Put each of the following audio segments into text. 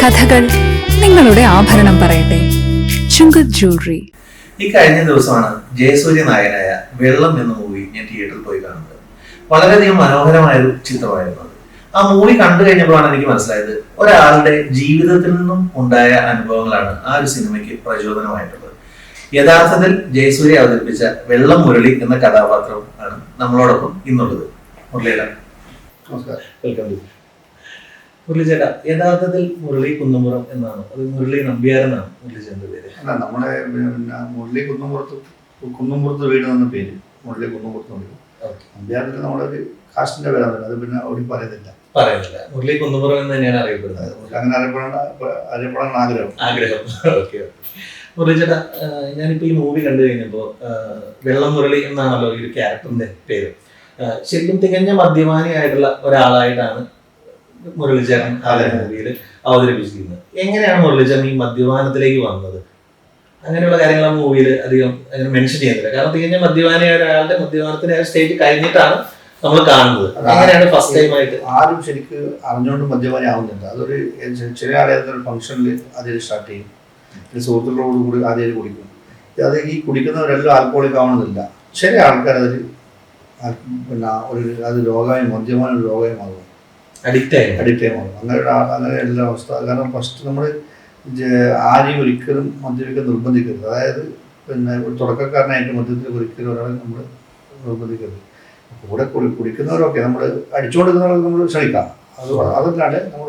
കഥകൾ നിങ്ങളുടെ ആഭരണം പറയട്ടെ. ചുങ്കത് ജ്വല്ലറി. ഈ കഴിഞ്ഞ ദിവസമാണ് ജയസൂര്യ നായകനായ വെള്ളം എന്ന മൂവി ഞാൻ തിയേറ്ററിൽ പോയി കാണുന്നത്. വളരെയധികം മനോഹരമായ ഒരു ചിത്രമായിരുന്നു. ആ മൂവി കണ്ടു കഴിഞ്ഞപ്പോഴാണ് എനിക്ക് മനസ്സിലായത് ഒരാളുടെ ജീവിതത്തിൽ നിന്നും ഉണ്ടായ അനുഭവങ്ങളാണ് ആ ഒരു സിനിമയ്ക്ക് പ്രചോദനമായിട്ടുള്ളത്. യഥാർത്ഥത്തിൽ ജയസൂര്യ അവതരിപ്പിച്ച വെള്ളം മുരളി എന്ന കഥാപാത്രം ആണ് നമ്മളോടൊപ്പം ഇന്നുള്ളത്. മുരളിയുടെ നമസ്കാരം. വെൽക്കം. മുരളി ചേട്ടാ, യഥാർത്ഥത്തിൽ മുരളി കുന്നമ്പുറം എന്നാണ്, അത് മുരളി നമ്പ്യാർ എന്നാണ് മുരളി ചേട്ടൻ്റെ പേര്? അല്ല, നമ്മളെ പിന്നെ മുരളി കുന്നമ്പുറത്ത് വീട് എന്ന പേര് മുരളി കുന്നമ്പുറത്ത് വീട്. നമ്പ്യാറിൽ നമ്മുടെ ഒരു കാസ്റ്റിന്റെ പേരാണ്, അത് പിന്നെ അവിടെ പറയുന്നില്ല. മുരളി കുന്നമ്പുറം എന്ന് തന്നെയാണ് അറിയപ്പെടുന്നത്. അങ്ങനെ അറിയപ്പെടാൻ ആഗ്രഹം. ഓക്കെ. മുരളി ചേട്ടാ, ഞാനിപ്പോ ഈ മൂവി കണ്ടു കഴിഞ്ഞപ്പോ വെള്ളം മുരളി എന്നാണല്ലോ ഈ ഒരു ക്യാരക്ടറിന്റെ പേര്. ശരിക്കും തികഞ്ഞ മദ്യപാനിയായിട്ടുള്ള ഒരാളായിട്ടാണ് മുരളിച്ചേട്ടൻ ആ മൂവിയിൽ അവതരിപ്പിച്ചിരിക്കുന്നത്. എങ്ങനെയാണ് മുരളിച്ചേട്ടൻ ഈ മദ്യപാനത്തിലേക്ക് വന്നത്? അങ്ങനെയുള്ള കാര്യങ്ങൾ ആ മൂവിയിൽ അധികം അങ്ങനെ മെൻഷൻ ചെയ്യുന്നില്ല. കാരണം തികഞ്ഞ മദ്യപാനിയായ ഒരാളുടെ മദ്യപാനത്തിന്റെ സ്റ്റേറ്റ് കഴിഞ്ഞിട്ടാണ് നമ്മൾ കാണുന്നത്. അങ്ങനെയാണ് ഫസ്റ്റ് ടൈം ആയിട്ട് ആരും ശരിക്ക് അറിഞ്ഞുകൊണ്ട് മദ്യപാനി ആവുന്നില്ല. അതൊരു ചില ആളേതൊരു ഫംഗ്ഷനിൽ അതിൽ സ്റ്റാർട്ട് ചെയ്യും, സുഹൃത്തുക്കളോട് കൂടി ആദ്യം കുടിക്കും. അത് ഈ കുടിക്കുന്നവരെല്ലാം ആൽക്കോളിക് ആവണമെന്നില്ല. ചില ആൾക്കാർ അതിൽ പിന്നെ അത് രോഗമായി മദ്യപാനം ഒരു രോഗമായി മാറും, അഡിക്റ്റ് ആയി മാറും. അങ്ങനെ എല്ലാ അവസ്ഥ. കാരണം ഫസ്റ്റ് നമ്മൾ ആരെയും ഒരിക്കലും മദ്യപിക്കാൻ നിർബന്ധിക്കരുത്. അതായത് പിന്നെ ഒരു തുടക്കക്കാരനായിട്ട് മദ്യത്തിൽ ഒരിക്കലും ഒരാളെ നമ്മൾ നിർബന്ധിക്കരുത്. കൂടെ കുടിക്കുന്നവരൊക്കെ നമ്മൾ അടിച്ചു കൊടുക്കുന്നവരൊക്കെ നമ്മൾ ക്ഷണിക്കാം. അതല്ലാണ്ട് നമ്മൾ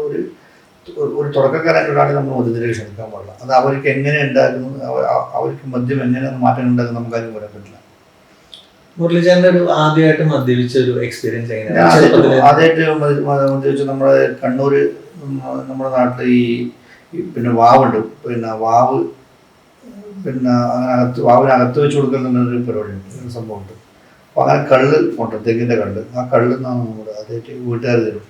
ഒരു തുടക്കക്കാരായിട്ട് ഒരാളെ നമ്മൾ മദ്യത്തിലേക്ക് ക്ഷണിക്കാൻ പാടില്ല. അത് അവർക്ക് എങ്ങനെ ഉണ്ടാക്കുന്നു, അവർക്ക് മദ്യം എങ്ങനെ മാറ്റം ഉണ്ടാക്കുന്നു നമുക്കാരും പറയാൻ പറ്റില്ല. മുരളിച്ചേട്ടൻ്റെ ഒരു ആദ്യമായിട്ട് മദ്യപിച്ച ഒരു എക്സ്പീരിയൻസ് എങ്ങനെയാണ്? ആദ്യമായിട്ട് മദ്യപിച്ച നമ്മുടെ കണ്ണൂർ, നമ്മുടെ നാട്ടിൽ ഈ പിന്നെ വാവുണ്ട്. പിന്നെ വാവ് പിന്നെ വാവിനകത്ത് വെച്ച് കൊടുക്കുന്നൊരു പരിപാടിയുണ്ട്, സംഭവമുണ്ട്. അപ്പോൾ അങ്ങനെ കള്ള് ഉണ്ട്, തെങ്ങിൻ്റെ കള്ള്. ആ കള്ളിൽ നിന്നാണ് നമ്മുടെ ആദ്യമായിട്ട് വീട്ടുകാർ തരും.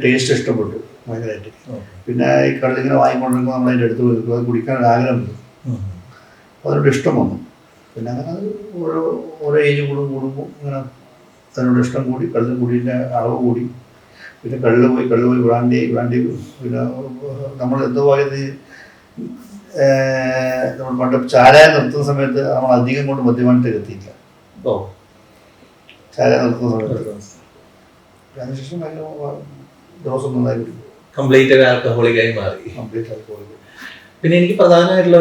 ടേസ്റ്റ് ഇഷ്ടപ്പെട്ടു ഭയങ്കരമായിട്ട്. പിന്നെ ഈ കള്ളിങ്ങനെ വാങ്ങിക്കൊണ്ടിരിക്കുമ്പോൾ നമ്മളതിൻ്റെ അടുത്ത് പോയി അത് കുടിക്കാൻ ഒരു ആഗ്രഹമുണ്ട്. അപ്പോൾ അതിനോട് ഇഷ്ടം വന്നു. പിന്നെ അങ്ങനെ അത് ഓരോ ഏജ് കൂടുമ്പോൾ ഇങ്ങനെ അതിനോട് ഇഷ്ടം കൂടി, കള്ള് കൂടിൻ്റെ അളവ് കൂടി. പിന്നെ കള്ള് പോയി ബ്രാൻഡി പിന്നെ നമ്മൾ എന്തോ പറയുന്നത് നമ്മൾ പണ്ട് ചാരായ നിർത്തുന്ന സമയത്ത് നമ്മൾ അധികം കൊണ്ട് മദ്യപാനത്തിൽ എത്തിയില്ല. ചാരായ നിർത്തുന്ന സമയത്ത് അതിനുശേഷം ദിവസം നന്നായി കുടിക്കും. കംപ്ലീറ്റ് ആൽക്കഹോളിക്കായി മാറി. പിന്നെ എനിക്ക് പ്രധാനമായിട്ടുള്ള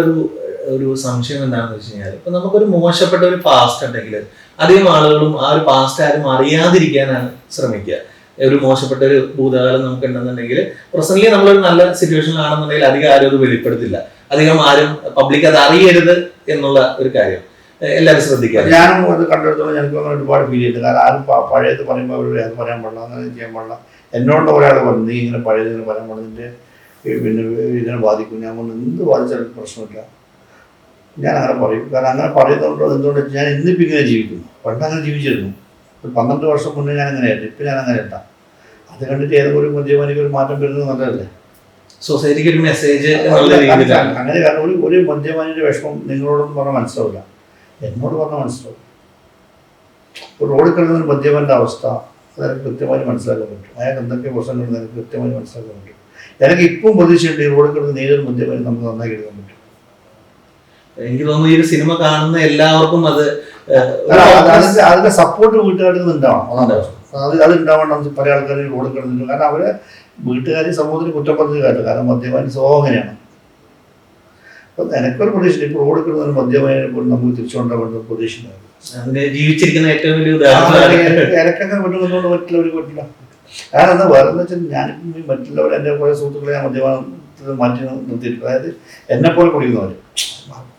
ഒരു സംശയം എന്താണെന്ന് വെച്ച് കഴിഞ്ഞാൽ, ഇപ്പൊ നമുക്കൊരു മോശപ്പെട്ട ഒരു പാസ്റ്റ് ഉണ്ടെങ്കിൽ അധികം ആളുകളും ആ ഒരു പാസ്റ്റ് ആരും അറിയാതിരിക്കാനാണ് ശ്രമിക്കുക. ഒരു മോശപ്പെട്ട ഒരു ഭൂതകാലം നമുക്ക് ഉണ്ടെന്നുണ്ടെങ്കിൽ പ്രസന്റ്ലി നമ്മളൊരു നല്ല സിറ്റുവേഷനിലാണെന്നുണ്ടെങ്കിൽ അധികം ആരും അത് വെളിപ്പെടുത്തില്ല. അധികം ആരും പബ്ലിക് അത് അറിയരുത് എന്നുള്ള ഒരു കാര്യം എല്ലാവരും ശ്രദ്ധിക്കുക. ഞാനും അത് കണ്ടെടുത്തോളം എനിക്ക് ഒരുപാട് ഫീൽ ചെയ്തിട്ട്. കാരണം ആരും പഴയത് പറയുമ്പോൾ അവരോട് അത് പറയാൻ പാടില്ല, അങ്ങനെ ചെയ്യാൻ പാടില്ല. എന്നോട് ഒരാൾ പറഞ്ഞു, നീ ഇങ്ങനെ പഴയത് ഇങ്ങനെ പറയാൻ പാടില്ല, പിന്നെ ഇതിനെ ബാധിക്കും. ഞാൻ പറഞ്ഞു, എന്ത് ബാധിച്ചാലും പ്രശ്നമില്ല, ഞാൻ അങ്ങനെ പറയും. കാരണം അങ്ങനെ പറയുന്നതുകൊണ്ടോ എന്തുകൊണ്ട് ഞാൻ ഇന്നിപ്പോൾ ഇങ്ങനെ ജീവിക്കുന്നു. പണ്ട് അങ്ങനെ ജീവിച്ചിരുന്നു. ഒരു 12 വർഷം മുന്നേ ഞാൻ അങ്ങനെയായിരുന്നു. ഇപ്പം ഞാൻ അങ്ങനെ ഇട്ടാം. അത് കണ്ടിട്ട് ഏതെങ്കിലും ഒരു മദ്യപാനിക്ക് ഒരു മാറ്റം വരുന്നത് നല്ലതല്ലേ? സൊസൈറ്റിക്ക് ഒരു മെസ്സേജ് അങ്ങനെ. കാരണം ഒരു മദ്യപാനിയുടെ വിഷമം നിങ്ങളോടൊന്നും പറഞ്ഞാൽ മനസ്സിലാവില്ല, എന്നോട് പറഞ്ഞാൽ മനസ്സിലാവും. ഇപ്പോൾ റോഡിൽ കിടന്ന ഒരു മദ്യപാൻ്റെ അവസ്ഥ അതെനിക്ക് കൃത്യമായി മനസ്സിലാക്കാൻ പറ്റും. അയാൾക്ക് എന്തൊക്കെ പ്രശ്നങ്ങളുണ്ട് എനിക്ക് കൃത്യമായി മനസ്സിലാക്കാൻ പറ്റും. എനിക്ക് ഇപ്പം പ്രതീക്ഷയുണ്ട് ഈ റോഡിൽ കിടന്ന് ഏതൊരു മദ്യപാനി നമുക്ക് നന്നായി എടുക്കാൻ പറ്റും. എനിക്ക് തോന്നുന്നു ഈ ഒരു സിനിമ കാണുന്ന എല്ലാവർക്കും അതിന്റെ സപ്പോർട്ട് വീട്ടുകാരിൽ നിന്ന് ഉണ്ടാവണം. അത് ഉണ്ടാവണം. പല ആൾക്കാർ റോഡിൽ കിടന്നിട്ടുണ്ട്. കാരണം അവരെ വീട്ടുകാർ സമൂഹത്തിന് കുറ്റപ്പെടുത്തി കാര്യം. കാരണം മദ്യപാനി സ്വഭാവം അങ്ങനെയാണ്. അപ്പം എനിക്കൊരു പ്രതീക്ഷ, ഇപ്പോൾ റോഡിൽ കിടന്ന ഒരു മദ്യപാനിയെ പോലും നമുക്ക് തിരിച്ചുകൊണ്ടാവേണ്ട പ്രതീക്ഷയുണ്ടായിരുന്നു. ജീവിച്ചിരിക്കുന്ന ഏറ്റവും വലിയ ഉദാഹരണം എനിക്കങ്ങനെ പറ്റുന്നതുകൊണ്ട് മറ്റുള്ളവർക്ക് പറ്റില്ല. കാരണം എന്താ വേറെ എന്ന് വെച്ചാൽ ഞാനിപ്പം മറ്റുള്ളവർ എൻ്റെ കുറേ സുഹൃത്തുക്കളെ ഞാൻ മദ്യപാനത്തിൽ മാറ്റി നിർത്തിയിട്ടുണ്ട്. അതായത് എന്നെപ്പോലെ കുടിക്കുന്നവർ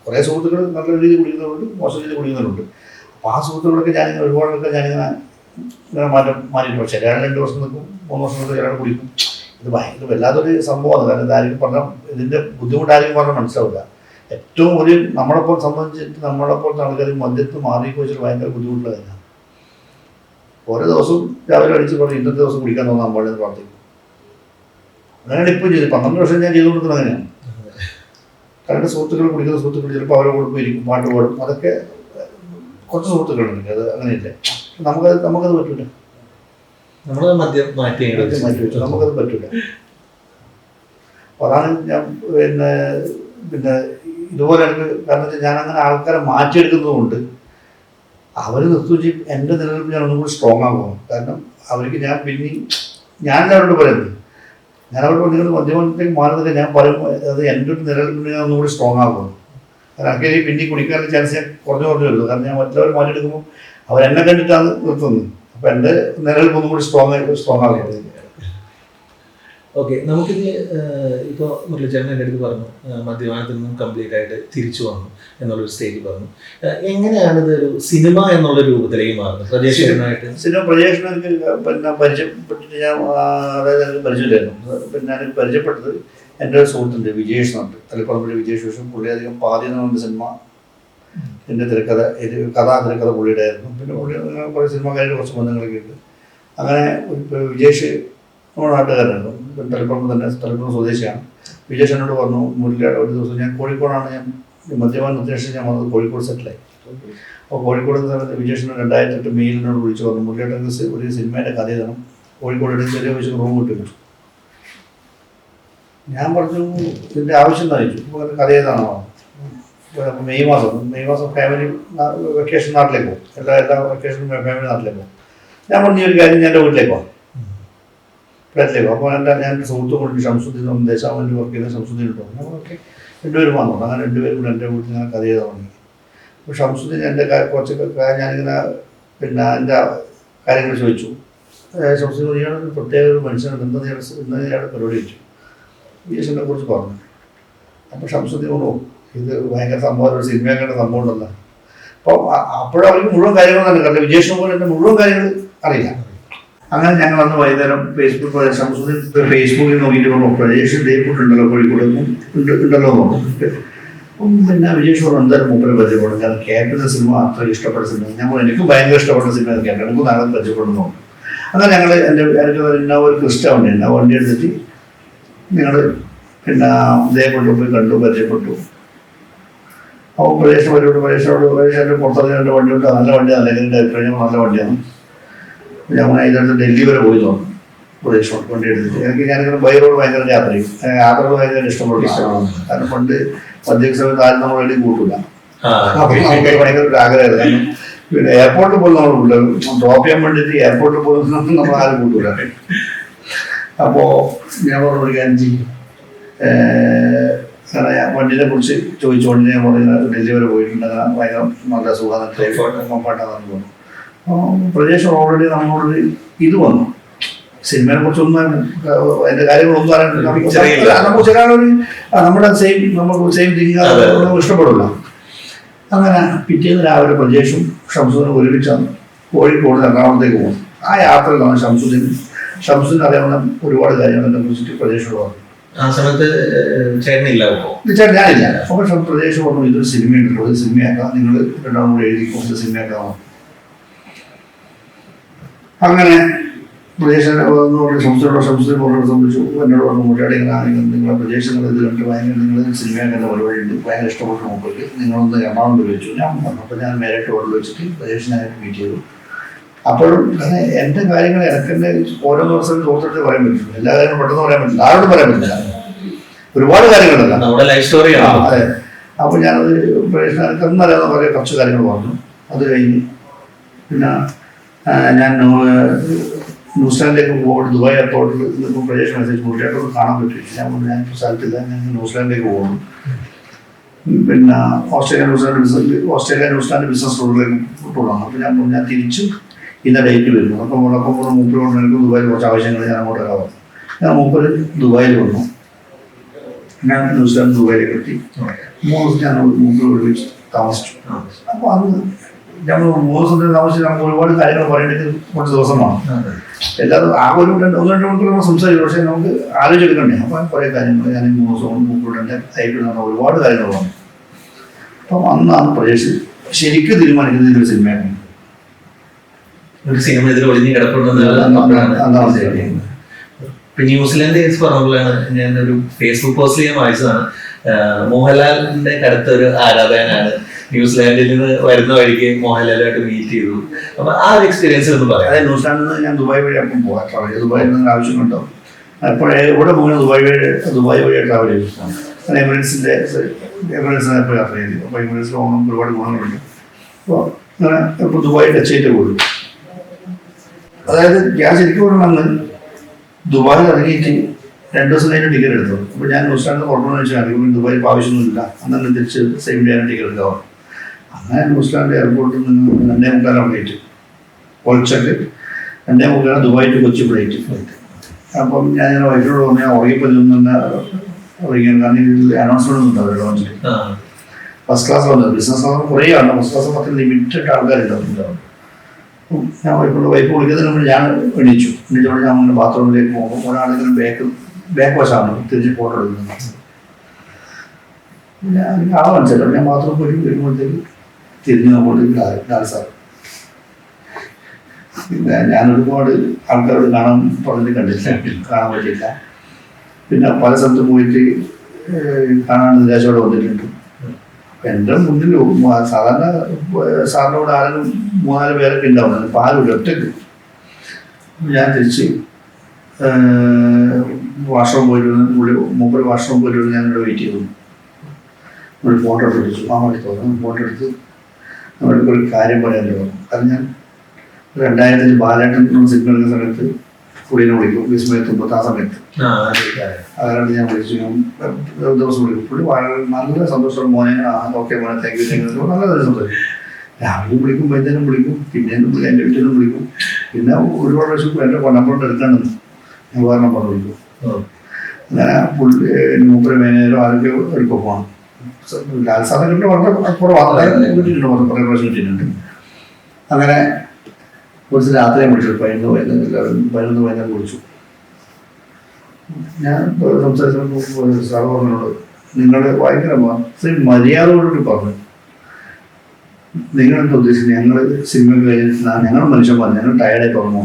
കുറേ സുഹൃത്തുക്കൾ നല്ല രീതിയിൽ കുടിക്കുന്നവരുണ്ട്, മോശം രീതിയിൽ കുടിക്കുന്നവരുണ്ട്. അപ്പോൾ ആ സുഹൃത്തുക്കളൊക്കെ ഞാനിങ്ങനെ ഒരുപാടൊക്കെ ഞാനിങ്ങനെ മാറ്റിയിട്ട്. പക്ഷേ 2 വർഷം നിൽക്കും, 3 വർഷം നിൽക്കും, ചിലർ കുടിക്കും. ഇത് ഭയങ്കര വല്ലാത്തൊരു സംഭവമാണ്. കാരണം ഇതായിരിക്കും പറഞ്ഞാൽ ഇതിൻ്റെ ബുദ്ധിമുട്ടായിരിക്കും പറഞ്ഞാൽ മനസ്സിലാവില്ല. ഏറ്റവും ഒരു നമ്മളെപ്പോൾ സംബന്ധിച്ചിട്ട് നമ്മളെപ്പോലത്തെ ആൾക്കാർ മദ്യത്ത് മാറിയൊക്കെ വെച്ചിട്ട് ഭയങ്കര ബുദ്ധിമുട്ടുള്ള കാര്യമാണ്. ഓരോ ദിവസവും രാവിലെ അടിച്ച് പറഞ്ഞ് ഇന്നത്തെ ദിവസം കുടിക്കാൻ തോന്നാൻ പാടില്ലെന്ന് പ്രാർത്ഥിക്കും. അങ്ങനെയാണ് ഇപ്പോൾ ചെയ്ത് 12 വർഷം ഞാൻ ചെയ്തുകൊണ്ടിരിക്കുന്നത് അങ്ങനെയാണ്. കാരണം സുഹൃത്തുക്കൾ കുടിക്കുന്ന സുഹൃത്തുക്കൾ ചിലപ്പോൾ അവരെ കൂടെ പോയിരിക്കും, പാട്ട് പാടും. അതൊക്കെ കുറച്ച് സുഹൃത്തുക്കളുണ്ട്. അത് അങ്ങനെയില്ല. നമുക്കത് പറ്റില്ല. നമ്മൾ മദ്യം മാറ്റി നമുക്കത് പറ്റില്ല. അപ്പോൾ അതാണ് ഞാൻ പിന്നെ പിന്നെ ഇതുപോലെ എനിക്ക് കാരണം വെച്ചാൽ ഞാൻ അങ്ങനെ ആൾക്കാരെ മാറ്റിയെടുക്കുന്നത് കൊണ്ട് അവർ നിർത്തുവെച്ച് എൻ്റെ നിലനിൽപ്പ് ഞാൻ ഒന്നും കൂടി സ്ട്രോങ് ആകും. കാരണം അവർക്ക് ഞാൻ ഞാനല്ല അവരോട് പറയുന്നത്, ഞാൻ അവരോട് നിങ്ങൾ മദ്യപാനത്തേക്ക് മാറുന്നില്ല ഞാൻ പറയുമ്പോൾ അത് എൻ്റെ ഒരു നിലനിൽപ്പിന് ഞാൻ ഒന്നും കൂടി സ്ട്രോങ് ആകും. കാരണം എനിക്ക് പിന്നെ കുടിക്കാനുള്ള ചാൻസ് ഞാൻ കുറഞ്ഞു വരുള്ളൂ. കാരണം ഞാൻ മറ്റുള്ളവർ മാറ്റിയെടുക്കുമ്പോൾ അവരെന്നെ കണ്ടിട്ടാണ് നിർത്തുന്നത്. അപ്പോൾ എൻ്റെ നിലനിൽപ്പ് ഒന്നും കൂടി സ്ട്രോങ് ആകും. ഓക്കെ, നമുക്കിത് ഇപ്പോൾ മുരളിച്ചേട്ടൻ എൻ്റെ അടുത്ത് പറഞ്ഞു മദ്യപാനത്തിൽ നിന്നും കംപ്ലീറ്റ് ആയിട്ട് തിരിച്ചു വന്നു എന്നുള്ളൊരു സ്റ്റേജ് പറഞ്ഞു. എങ്ങനെയാണ് ഇത് ഒരു സിനിമ എന്നുള്ള രൂപത്തിലേക്ക് മാറുന്നത്? പ്രജേഷനായിട്ട് സിനിമ പ്രജേഷന് എനിക്ക് പിന്നെ പരിചയപ്പെട്ടിട്ട് ഞാൻ അതായത് എനിക്ക് പരിചയമില്ലായിരുന്നു. പിന്നെ ഞാൻ പരിചയപ്പെട്ടത് എൻ്റെ ഒരു സുഹൃത്തുണ്ട് വിജേഷ് എന്നുണ്ട്, തളിപ്പറമ്പിലെ വിജേഷ് ശേഷം. പുള്ളി അധികം പാതി എന്ന സിനിമ എൻ്റെ തിരക്കഥ തിരക്കഥ പുള്ളിയുടെ ആയിരുന്നു. പിന്നെ പുള്ളി കുറേ സിനിമക്കാരുടെ കുറച്ച് ബന്ധങ്ങളൊക്കെ ഉണ്ട്. അങ്ങനെ വിജേഷ് നമ്മുടെ നാട്ടുകാരനായിരുന്നു, തളിപ്പറമ്പ് തന്നെ, തളിപ്പറമ്പ് സ്വദേശിയാണ്. വിജേഷ് എന്നോട് പറഞ്ഞു മുരളിയുടെ ഒരു ദിവസം ഞാൻ കോഴിക്കോടാണ്, ഞാൻ മദ്യപാനത്തിന് ശേഷം ഞാൻ വന്നത് കോഴിക്കോട് സെറ്റിലായി. അപ്പോൾ കോഴിക്കോട് വിജേഷിന് 2008 മെയിലിനോട് വിളിച്ചു പറഞ്ഞു മുരളിയുടെ ഒരു സിനിമയുടെ കഥ എഴുതണം, കോഴിക്കോട് ചെറിയ വെച്ച് റൂം കിട്ടുന്നു. ഞാൻ പറഞ്ഞു ഇതിൻ്റെ ആവശ്യം എന്താ ചോദിച്ചു. അപ്പോൾ കഥ ഏതാണോ? മെയ് മാസം ഫാമിലി വെക്കേഷൻ നാട്ടിലേക്ക് പോകും, എല്ലാ വെക്കേഷനും ഫാമിലി നാട്ടിലേക്ക് പോകും. ഞാൻ പറഞ്ഞു ഒരു കാര്യം ഞാൻ എൻ്റെ വീട്ടിലേക്ക് പോകാം, ഫ്ലാറ്റിലേക്ക്. അപ്പോൾ ഞാൻ സുഹൃത്തു കൊണ്ട് ഷംസുദ്ദീൻ ദേശാമല്ലി വർക്ക് ചെയ്യുന്ന ഷംസുദ്ദീൻ ഉണ്ടോ? ഞാൻ ഓക്കെ, രണ്ടുപേരും വന്നു. അങ്ങനെ രണ്ടുപേരും കൂടെ എൻ്റെ വീട്ടിൽ ഞാൻ കഥ ചെയ്ത് തുടങ്ങി. അപ്പോൾ ഷംസുദ്ദീൻ എൻ്റെ കുറച്ച് ഞാനിങ്ങനെ പിന്നെ എൻ്റെ കാര്യങ്ങൾ ചോദിച്ചു. ഷംസുദ്ദീൻ ഇയാളൊരു പ്രത്യേക ഒരു മനുഷ്യനുണ്ട്, എന്താ ഇയാളുടെ പരിപാടി വെച്ചു വിജേഷിനെ കുറിച്ച് പറഞ്ഞു. അപ്പോൾ ഷംസുദ്ദീൻ പറഞ്ഞു ഇത് ഭയങ്കര സംഭവം, ഒരു സിനിമയാക്കേണ്ട സംഭവം ഉണ്ടല്ലോ. അപ്പോൾ അപ്പോഴവർക്ക് മുഴുവൻ കാര്യങ്ങൾ തന്നെ കണ്ടില്ല, വിജേഷിനെ പോലെ എൻ്റെ മുഴുവൻ കാര്യങ്ങൾ അറിയില്ല. അങ്ങനെ ഞങ്ങൾ അന്ന് വൈകുന്നേരം ഫേസ്ബുക്കിൽ നോക്കിയിട്ട് പറഞ്ഞു പ്രജേഷ് ഇതേക്കൂട്ട് ഉണ്ടല്ലോ കോഴിക്കോട് ഉണ്ടല്ലോ നോക്കും. പിന്നെ വിജേഷ് പറഞ്ഞു എന്തായാലും മൂപ്പരെ പരിചയപ്പെടും, കാരണം ക്യാപ്റ്റൻ്റെ സിനിമ അത്ര ഇഷ്ടപ്പെട്ട സിനിമ. ഞങ്ങൾ എനിക്ക് ഭയങ്കര ഇഷ്ടപ്പെട്ട സിനിമ ക്യാപ്റ്റൻ, എനിക്ക് നാളെ പരിചയപ്പെടുന്നു. അങ്ങനെ ഞങ്ങൾ എനിക്ക് ഒരു ക്രിസ്റ്റ വണ്ടി എടുത്തിട്ട് ഞങ്ങൾ പിന്നെ ഇതേക്കൊണ്ട് പോയി കണ്ടു, പരിചയപ്പെട്ടു. അപ്പോൾ പ്രജേഷിനോട് പുറത്തിറങ്ങി എൻ്റെ വണ്ടി ഉണ്ട്, നല്ല വണ്ടിയാണ്, എൻ്റെ അഭിപ്രായം നല്ല വണ്ടിയാണ്. ഞാൻ ഇതെടുത്ത് ഡൽഹി വരെ പോയി തോന്നും പ്രദേശം വണ്ടി എടുത്തിട്ട്. ഞാനിങ്ങനെ ബൈറോഡ് ഭയങ്കര യാത്രകൾ ഭയങ്കര ഇഷ്ടപ്പെടുന്ന ആളാണ്. കാരണം പണ്ട് മദ്യക സമയത്ത് ആരും നമ്മൾ വേണ്ടി കൂട്ടില്ല. അപ്പോൾ നമുക്ക് ഭയങ്കര ഒരു ആഗ്രഹമായിരുന്നു. കാരണം പിന്നെ എയർപോർട്ടിൽ പോലും നമ്മൾ കൂട്ടില്ല, ഡ്രോപ്പ് ചെയ്യാൻ വേണ്ടിയിട്ട് എയർപോർട്ടിൽ പോലും നമ്മൾ ആരും കൂട്ടില്ല. അപ്പോൾ ഞാൻ പറഞ്ഞു ഒരു കാര്യം ചെയ്യും, കാരണം ഞാൻ വണ്ടിനെ കുറിച്ച് ചോദിച്ചുകൊണ്ട് ഞാൻ പറയുന്നത് ഡൽഹി വരെ പോയിട്ടുണ്ട്, ഭയങ്കര നല്ല സുഖമാണ്, കംഫർട്ടാണെന്ന് പറഞ്ഞു. പ്രജേഷ് ഓൾറെഡി നമ്മളോട് ഇത് വന്നു, സിനിമയെ കുറിച്ചൊന്നും അതിന്റെ കാര്യങ്ങളൊന്നും അറിയാൻ നമുക്ക് ചിലൊരു നമ്മുടെ സെയിം തിരിഞ്ഞാൽ ഇഷ്ടപ്പെടില്ല. അങ്ങനെ പിറ്റേന്ന് രാവിലെ പ്രജേഷും ഷംസുദിനും ഒരുമിച്ചാണ് കോഴിക്കോട് എറണാകുളത്തേക്ക് പോകും. ആ യാത്രയിലാണ് ഷംസുദിന് അറിയാവുന്ന ഒരുപാട് കാര്യങ്ങൾ എന്നെ കുറിച്ചിട്ട് പ്രജേഷോട് പറഞ്ഞു. ചേട്ടൻ ഞാനില്ല. അപ്പോൾ പ്രജേഷ് പറഞ്ഞു ഇതൊരു സിനിമയുണ്ടല്ലോ, ഒരു സിനിമയാക്കാം, നിങ്ങൾ രണ്ടാളും കൂടെ എഴുതിക്കൊണ്ട് സിനിമയാക്കാമോ. അങ്ങനെ സംസ്ഥാനം സംബന്ധിച്ചു എന്നോട് പറഞ്ഞു മുരളി നിങ്ങളെ പ്രദേശങ്ങൾ ഇത് കണ്ട് ഭയങ്കര നിങ്ങൾ സിനിമയാക്കേണ്ട പരിപാടിയുണ്ട്, ഭയങ്കര ഇഷ്ടപ്പെട്ട നോക്കിയിട്ട് നിങ്ങളൊന്ന് എറണാകുളം വെച്ചു. ഞാൻ പറഞ്ഞു. അപ്പോൾ ഞാൻ നേരിട്ട് ഓർഡർ വെച്ചിട്ട് പ്രദേശനായിട്ട് മീറ്റ് ചെയ്തു. അപ്പോഴും എൻ്റെ കാര്യങ്ങൾ എനിക്കെന്നെ ഓരോ ദിവസം തോർത്തിട്ട് പറയാൻ പറ്റില്ല, എല്ലാ കാര്യങ്ങളും പെട്ടെന്ന് പറയാൻ പറ്റില്ല, ആരോടും പറയാൻ പറ്റില്ല, ഒരുപാട് കാര്യങ്ങളല്ല. അതെ. അപ്പോൾ ഞാനത് പ്രദേശനായിട്ട് എന്നറിയാവുന്ന കുറേ കുറച്ച് കാര്യങ്ങൾ പറഞ്ഞു. അത് കഴിഞ്ഞ് പിന്നെ ഞാൻ ന്യൂസിലാൻഡിലേക്ക് പോകുമ്പോൾ ദുബായ് എയർപോർട്ടിൽ നിൽക്കും പ്രജേഷ് മെസ്സേജ് മുറിയായിട്ടൊന്നും കാണാൻ പറ്റില്ല. ഞാൻ സ്ഥലത്തില്ല, ഞാൻ ന്യൂസിലാൻഡിലേക്ക് പോകുന്നു. പിന്നെ ഓസ്ട്രേലിയ ന്യൂസിലാൻഡ് ബിസിനസ് ടൂറിലാണ്. അപ്പോൾ ഞാൻ തിരിച്ചു ഇന്ന ഡേറ്റ് വരുന്നു. അപ്പം മൂപ്പര് കൊണ്ട് എനിക്ക് ദുബായിൽ കുറച്ച് ആവശ്യങ്ങൾ ഞാൻ അങ്ങോട്ട് വരാം. ഞാൻ മൂപ്പര് ദുബായിൽ വന്നു. ഞാൻ ന്യൂസിലാൻഡ് ദുബായിലേക്ക് എത്തി. 3 ദിവസം ഞാൻ മൂപ്പര് ഒരുമിച്ച് താമസിച്ചു. അപ്പോൾ അന്ന് ഞങ്ങൾ 3 ദിവസത്തിൽ താമസിച്ച് നമുക്ക് ഒരുപാട് കാര്യങ്ങൾ പറയേണ്ടത് കുറച്ച് ദിവസമാണ്. എല്ലാവരും ആ ഒരു 1-2 മണിക്കൂർ നമ്മൾ സംസാരിക്കും, പക്ഷേ നമുക്ക് ആലോചിച്ചെടുക്കണ്ടേ. അപ്പോൾ കുറേ കാര്യങ്ങൾ ഞാൻ 3 ദിവസം മൂപ്പരോട് എൻ്റെ ലൈഫിൽ നടന്ന ഒരുപാട് കാര്യങ്ങൾ പറഞ്ഞു. അപ്പം അന്നാണ് പ്രജേഷ് ശരിക്കും തീരുമാനിക്കുന്നത് ഇതൊരു സിനിമയാണ്, ഒരു സിനിമ ഇതിൽ ഒളിഞ്ഞു കിടപ്പുണ്ടെന്ന്. ന്യൂസിലാൻഡ് കേസ് പറഞ്ഞപ്പോഴാണ് ഞാൻ ഒരു ഫേസ്ബുക്ക് പോസ്റ്റിൽ ഞാൻ വായിച്ചതാണ്, മോഹൻലാലിന്റെ കടുത്തൊരു ആരാധകനാണ്, ന്യൂസിലാൻഡിൽ നിന്ന് വരുന്ന വഴിക്ക് മോഹൻലാലുമായിട്ട് മീറ്റ് ചെയ്തു. അപ്പൊ ആ ഒരു എക്സ്പീരിയൻസ് ഒന്നും പറയാം. അതായത് ന്യൂസിലാൻഡിൽ നിന്ന് ഞാൻ ദുബായ് വഴി അപ്പം പോകാം. ദുബായിൽ നിന്ന് ആവശ്യമുണ്ടോ അപ്പോൾ ഇവിടെ പോകുന്നത് ദുബായ് വഴി ട്രാവൽ ചെയ്തു. എമിറേറ്റ്സിനെ ഇപ്പോൾ യാത്ര ചെയ്തു. അപ്പോൾ എമിറേറ്റ്സിൽ പോകണം ഒരുപാട് ഗുണങ്ങളുണ്ട്. അപ്പോൾ അങ്ങനെ ഇപ്പോൾ ദുബായ് ടച്ച് ചെയ്തിട്ട് പോയി. അതായത് ഞാൻ ശരിക്കും പറഞ്ഞാൽ ദുബായ് ഇറങ്ങിയിട്ട് 2 ദിവസം കഴിഞ്ഞ് ടിക്കറ്റ് എടുത്തു. അപ്പോൾ ഞാൻ ന്യൂസിലാൻഡിൽ പുറപ്പെടുന്ന വെച്ചാൽ ദുബായ് ആവശ്യമൊന്നുമില്ല, അന്നന്നെ തിരിച്ച് സെയിം ഡേ ടിക്കറ്റ് എടുക്കാവും. അങ്ങനെ ന്യൂസിലാൻഡ് എയർപോർട്ടിൽ നിന്ന് 2:45 ഫ്ലൈറ്റ്, കൊൽച്ചക്ക് 2:45 ദുബായ് ടു കൊച്ചി ഫ്ലൈറ്റ്. അപ്പം ഞാൻ വൈകിട്ടോട് പറഞ്ഞാൽ ഉറങ്ങിപ്പോലും തന്നെ ഉറങ്ങിയാണ്. കാരണം ഇതിൽ അനൗൺസ്മെന്റ് ഒന്നും ഉണ്ടാവില്ല ലോഞ്ചിൽ. ഫസ്റ്റ് ക്ലാസ് വന്നത് ബിസിനസ് ക്ലാസ് കുറേ ആണ്. ഫസ്റ്റ് ക്ലാസ് മാത്രം ലിമിറ്റഡ് ആൾക്കാരുണ്ടാവും. ഞാൻ വൈഫ് വിളിക്കുന്നതിന് മുമ്പ് ഞാൻ എണീച്ചോടെ ഞാൻ മുന്നേ ബാത്റൂമിലേക്ക് പോകുമ്പോൾ ഒരാളെങ്കിലും ബാക്ക് വശമാണ് തിരിച്ച് ഫോട്ടോ എടുക്കുന്നത്. ഞാൻ ആളെ മനസ്സിലാവും. ഞാൻ ബാത്റൂമിൽ പോയി വരുമ്പോഴത്തേക്ക് തിരിഞ്ഞു നോക്കുമ്പോഴത്തേക്ക് ലാൽ സാർ. പിന്നെ ഞാൻ ഒരുപാട് ആൾക്കാരോട് കാണാൻ പറ്റില്ല. പിന്നെ പല സ്ഥലത്തും പോയിട്ട് കാണാൻ നിരാശയോടെ വന്നിട്ടുണ്ട്. എൻ്റെ മുന്നിൽ സാധാരണ സാറിൻ്റെ കൂടെ ആരെങ്കിലും 3-4 പേരൊക്കെ ഉണ്ടാവുന്നത്, പാലില്ല, ഒറ്റക്ക്. ഞാൻ തിരിച്ച് വാഷ്റൂം പോയിട്ട് മൂപ്പര് വാഷ്റൂം പോയിട്ട് ഞാൻ ഇവിടെ വെയിറ്റ് ചെയ്തു. നമ്മൾ ഫോട്ടോ എടുത്ത് വിളിച്ചു. മാമടി തോന്നുന്നു ഫോട്ടോ എടുത്ത് നമ്മൾക്ക് ഒരു കാര്യം പറയാൻ തോന്നും. അത് ഞാൻ 2000 ബാലേട്ടൻ സിനിമ എടുക്കുന്ന സമയത്ത് പുള്ളിനെ വിളിക്കും, വിസ്മയത്തുമ്പോൾ ആ സമയത്ത്. അതുകൊണ്ട് ഞാൻ വിളിച്ചു. ദിവസം വിളിക്കും. പുള്ളി വളരെ നല്ല സന്തോഷത്തോടെ മോനെ ഓക്കെ മോനെ താങ്ക് യു നല്ല സംസാരിക്കും. രാവിലെ വിളിക്കും, വൈകുന്നേരം വിളിക്കും, പിന്നെ എൻ്റെ വീട്ടിലും വിളിക്കും. പിന്നെ ഒരുപാട് പ്രാവശ്യം എൻ്റെ നമ്പർ എടുക്കാണ്ടെന്ന് ഞാൻ വേറെ നമ്പർ വിളിക്കും. അങ്ങനെ പുള്ളി മൂപ്പര് മാനേജരോ ആരൊക്കെ എടുക്കും പോകണം. ലാൽ സാറിനെ വളരെ കുറവാണ്, കിട്ടിയിട്ടുണ്ട്, കുറേ പ്രാവശ്യം കിട്ടിയിട്ടുണ്ട്. അങ്ങനെ കുറച്ച് രാത്രി ഞാൻ വിളിച്ചു. 11 വൈകുന്നേരം വിളിച്ചു. ഞാൻ സംസാരിച്ചപ്പോൾ സാർ പറഞ്ഞോട് നിങ്ങൾ ഭയങ്കര മര്യാദയോടുകൂടി പറഞ്ഞു. നിങ്ങളെന്താ ഉദ്ദേശിച്ചത്? ഞങ്ങൾ സിനിമ കഴിഞ്ഞിട്ട് ഞങ്ങൾ മനുഷ്യന്മാർ, ഞങ്ങൾ ടയർഡായി തുറന്നോ?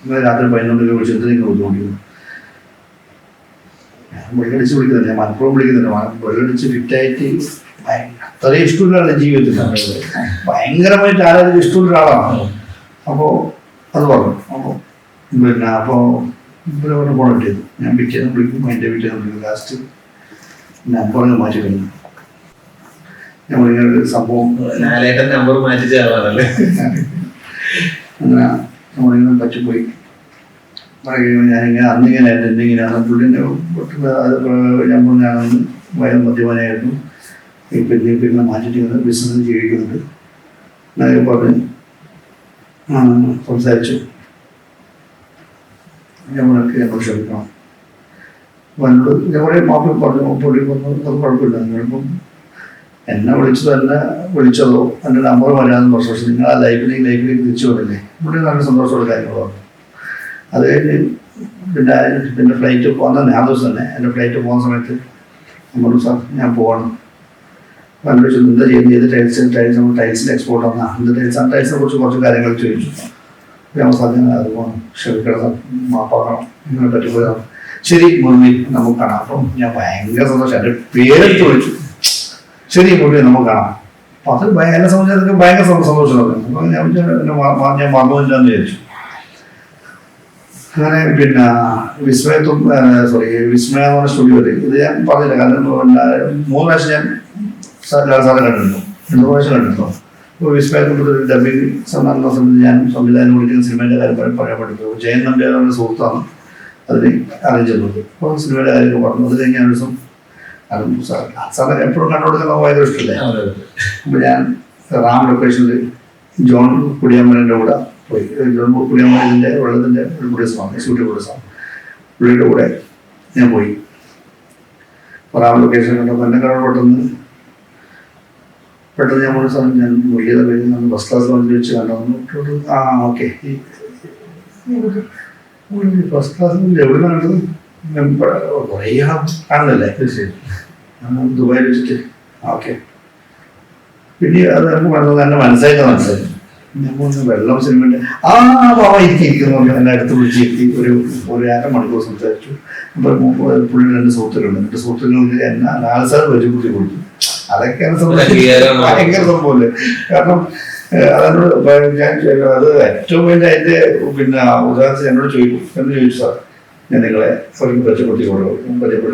നിങ്ങൾ രാത്രി 11 വിളിച്ചത് നിങ്ങൾ ബുദ്ധിമുട്ടിക്കുന്നു. ഞാൻ വെള്ളടിച്ച് വിളിക്കുന്നില്ല, ഞാൻ മലപ്പുറം വിളിക്കുന്നില്ല. വെള്ളടിച്ച് ഫിറ്റായിട്ട് അത്രയും ഇഷ്ടമുള്ള ആളുടെ ജീവിതത്തിൽ ഭയങ്കരമായിട്ട് ആരാധന ഇഷ്ടമുള്ള ഒരാളാണ്. അപ്പോൾ അത് പറഞ്ഞു. അപ്പോൾ പിന്നെ ഇവിടെ ഫോൺ കിട്ടിയത് ഞാൻ പിറ്റേന്ന് വിളിക്കും, അതിൻ്റെ വീട്ടിൽ വിളിക്കും. ലാസ്റ്റ് നമ്പർ മാറ്റി കഴിഞ്ഞു. നമ്മളിങ്ങനെ സംഭവം നമ്പർ മാറ്റിച്ച ആളാണല്ലേ. അങ്ങനെ നമ്മളിങ്ങനെ പറ്റിപ്പോയി. ഞാനിങ്ങനെ അന്നിങ്ങനെയായിരുന്നു, എന്നിങ്ങനെയാണ്. പുള്ളിൻ്റെ ഞാൻ പറഞ്ഞാണെന്ന് മദ്യപാനായിരുന്നു. പിന്നെ മാറ്റിയിട്ട് ബിസിനസ് ജീവിക്കുന്നുണ്ട് എന്നൊക്കെ പറഞ്ഞ് സംസാരിച്ചു. ഞങ്ങളോട് ക്ഷമിക്കണം. അപ്പോൾ എന്നോട് ഞങ്ങളെ മാപ്പിൽ പറഞ്ഞു, പുള്ളി പറഞ്ഞു കുഴപ്പമില്ല, നിങ്ങളിപ്പം എന്നെ വിളിച്ചതോ എൻ്റെ നമ്പർ വരാമെന്ന് പറഞ്ഞു. പക്ഷേ നിങ്ങൾ ആ ലൈഫിലേക്ക് തിരിച്ചു വരില്ലേ? പുള്ളി നല്ല സന്തോഷമുള്ള കാര്യങ്ങൾ പറഞ്ഞു. അത് കഴിഞ്ഞ് പിന്നെ ഫ്ലൈറ്റ് പോകുന്ന ആ ദിവസം തന്നെ എൻ്റെ ഫ്ലൈറ്റ് പോകുന്ന സമയത്ത് നമ്മൾ സാർ ഞാൻ പോകണം. നല്ല എന്താ ചെയ്യുന്നത്? ടൈൽസിൻ്റെ എക്സ്പോർട്ട് വന്നാൽ ടൈൽസിനെ കുറിച്ച് കുറച്ച് കാര്യങ്ങൾ ചോദിച്ചു. ഞാൻ സാധ്യത അത് പോകണം, ക്ഷമിക്കണം, മാപ്പാക്കണം, ഇങ്ങനെ പറ്റിപ്പോയതാണ്. ശരി മുരളി നമുക്ക് കാണാം. അപ്പം ഞാൻ ഭയങ്കര സന്തോഷം, എൻ്റെ പേരെടുത്ത് വിളിച്ചു. ശരി മുരളി നമുക്ക് കാണാം. അപ്പം അത് എന്നെ സംബന്ധിച്ചതൊക്കെ ഭയങ്കര സന്തോഷമാണ്. ഞാൻ മറന്നുമില്ലാന്ന് വിചാരിച്ചു. അങ്ങനെ പിന്നെ വിസ്മയ എന്ന് പറഞ്ഞ സ്റ്റുഡിയോയിൽ ഇത് ഞാൻ പറഞ്ഞില്ല. കാരണം 3 പ്രാവശ്യം ഞാൻ സാറെ കണ്ടിട്ടുണ്ടോ, 2 പ്രാവശ്യം കണ്ടിട്ടുണ്ടോ. ഇപ്പോൾ വിസ്മയത്തിൻ്റെ ഡബിങ് സമയത്ത് ഞാൻ സംവിധാനം വിളിക്കുന്ന സിനിമയുടെ കാര്യം പറയാൻ പഠിക്കും. ജയൻ നമ്പ്യാരുടെ സുഹൃത്താണ് അതിന് അറേഞ്ച് ചെയ്യുന്നത്. അപ്പോൾ സിനിമയുടെ കാര്യമൊക്കെ പറഞ്ഞു. അത് കഴിഞ്ഞ ദിവസം സാറിന് എപ്പോഴും കണ്ടുകൊടുക്കുന്ന ഭയങ്കര ഇഷ്ടമല്ലേ. അപ്പോൾ ഞാൻ റാം ലൊക്കേഷനിൽ ജോൺ കുടിയാമ്മൻ്റെ കൂടെ പോയി. ജോൺ കുടിയാമ്മൻ്റെ വെള്ളത്തിൻ്റെ ഒരു പ്രൊഡ്യൂസറാണ്, എക്സിക്യൂട്ടീവ് പ്രൊഡ്യൂസറാണ്. പുള്ളിയുടെ കൂടെ ഞാൻ പോയി. റാം ലൊക്കേഷൻ കണ്ടപ്പോൾ എന്നെ പെട്ടെന്ന് ഞാൻ മുറിയത് കഴിഞ്ഞ് ഫസ്റ്റ് ക്ലാസ് വണ്ടി വെച്ച് കണ്ടു. ആ ഓക്കെ, ഫസ്റ്റ് ക്ലാസ് എവിടെ കണ്ടത്? കുറേ കാണുന്നല്ലേ ദുബായിൽ വെച്ചിട്ട്. ഓക്കെ, പിന്നെ അത് എന്നെ മനസ്സിലായി. ഞാൻ വെള്ളം സിനിമയുടെ പാവ ഇരിക്കുന്നു എന്നെ അടുത്ത് വിളിച്ചിരുത്തി ഒരു 1.5 മണിക്കൂർ സംസാരിച്ചു. അപ്പോൾ പുള്ളി 2 സുഹൃത്തുക്കളുണ്ട്. 2 സുഹൃത്തുക്കൾക്ക് എന്നെ 4 സാർ പരിചയപ്പെടുത്തി കൊടുത്തു. അതൊക്കെയാണ് ഭയങ്കര സംഭവമല്ലേ. കാരണം അതോട് ഞാൻ അത് ഏറ്റവും വലിയ അതിൻ്റെ പിന്നെ ഉദാഹരണത്തിന് എന്നോട് ചോദിക്കും എന്ന് ചോദിച്ചു. സാർ ഞാൻ നിങ്ങളെ പരിചയപ്പെടുത്തി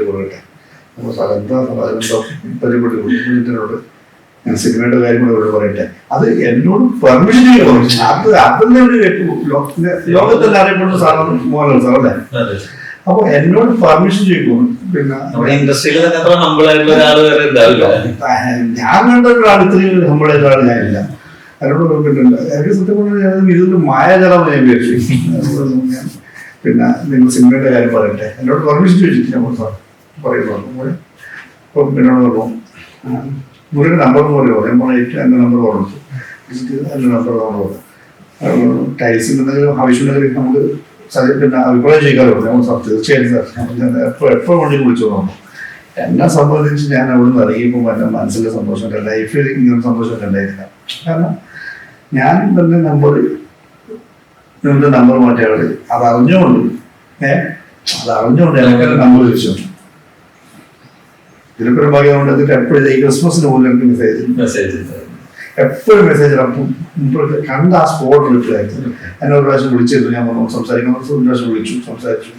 കൊടുക്കട്ടെ. അപ്പോൾ സാർ എന്താ പരിചയപ്പെടുത്തി കൊടുക്കുന്നതിനോട് ഞാൻ സിനിമയുടെ കാര്യം കൂടെ ഇവിടെ പറയട്ടെ. അത് എന്നോട് പെർമിഷൻ ചോദിക്കണം. അതിന്റെ ഒരു ലോകത്തിൽ അറിയപ്പെടുന്ന സാറാണ് മോഹൻലാൽ സാർ അല്ലേ. അപ്പൊ എന്നോട് പെർമിഷൻ ചോദിക്കും. പിന്നെ ഞാൻ കണ്ട ഒരാൾ ഇത്രയും ഹമ്പിളായ ഒരാൾ ഞാനില്ല. എന്നോട് പറഞ്ഞിട്ടില്ല. എനിക്ക് സത്യം പറഞ്ഞാൽ ഇതൊരു മായാജലം ഞാൻ വിചാരിച്ചു. പിന്നെ നിങ്ങൾ സിനിമയുടെ കാര്യം പറയട്ടെ, എന്നോട് പെർമിഷൻ ചോദിച്ചിട്ട് ഞാൻ പറയുന്നു. അപ്പം എന്നോട് പറഞ്ഞു മുറിയുടെ നമ്പർ പറയുമോ? ഞാൻ പറഞ്ഞു എൻ്റെ നമ്പർ പറഞ്ഞു. എൻ്റെ നമ്പർ പറഞ്ഞു. ടൈൽസിന് എന്തെങ്കിലും ആവശ്യമുണ്ടെങ്കിൽ നമുക്ക് പിന്നെ അഭിപ്രായം ചോദിക്കാറുണ്ട്. നമ്മൾ തീർച്ചയായും സാർ എപ്പോഴും വേണ്ടി വിളിച്ചു തോന്നുന്നു. എന്നെ സംബന്ധിച്ച് ഞാൻ അവിടെ നിന്ന് ഇറങ്ങിയപ്പോൾ എൻ്റെ മനസ്സിലെ സന്തോഷം, ലൈഫിൽ ഇങ്ങനെ സന്തോഷം ഉണ്ടായിരുന്നില്ല. കാരണം ഞാൻ തന്നെ നിങ്ങളുടെ നമ്പർ മാറ്റിയാൽ അത് അറിഞ്ഞുകൊണ്ട് എനിക്ക് നമ്പർ ചോദിച്ചു. ഇതിലൊരു ഭാഗ്യമുണ്ട്. എന്നിട്ട് എപ്പോഴും ഈ ക്രിസ്മസിന് പോലും എനിക്ക് മെസ്സേജ് എപ്പോഴും മെസ്സേജ് കണ്ട ആ സ്പോട്ട് വിളിച്ചായിരുന്നു. എന്നെ ഒരു പ്രാവശ്യം വിളിച്ചിരുന്നു. ഞാൻ പറഞ്ഞു സംസാരിക്കുന്ന ഒരു പ്രാവശ്യം വിളിച്ചു, സംസാരിച്ചു.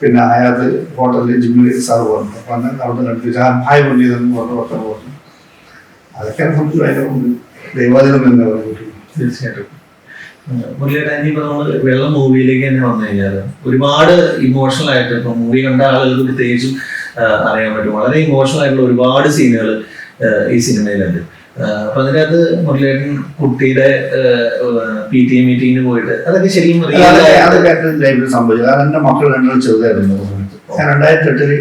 പിന്നെ അയാൾക്ക് ഹോട്ടലിൽ ജിമ്മിൽ സാർ പറഞ്ഞു. അപ്പം അങ്ങനെ അവിടെ കണ്ടിട്ട് ഹായ് പണിയതെന്ന് പറഞ്ഞു വർത്തം പറഞ്ഞു. അതൊക്കെ നമുക്ക് ഭയങ്കര ദൈവാധീനം തന്നെ പറഞ്ഞു. തീർച്ചയായിട്ടും മുരളിയേട്ടാ, ഇനിയിപ്പോ നമ്മള് വെള്ളം മൂവിയിലേക്ക് തന്നെ വന്നു കഴിഞ്ഞാല് ഒരുപാട് ഇമോഷണൽ ആയിട്ട് ഇപ്പൊ മൂവി കണ്ട ആളുകൾക്ക് പ്രത്യേകിച്ചും അറിയാൻ പറ്റും. വളരെ ഇമോഷണൽ ആയിട്ടുള്ള ഒരുപാട് സീനുകൾ ഈ സിനിമയിലുണ്ട്. അപ്പൊ അതിനകത്ത് മുരളിയേട്ടൻ കുട്ടിയുടെ PTA മീറ്റിങ്ങിന് പോയിട്ട് അതൊക്കെ ശരിക്കും സംഭവിച്ചു. കാരണം എന്റെ മക്കൾ രണ്ടും ചെറുതായിരുന്നു. ഞാൻ 2008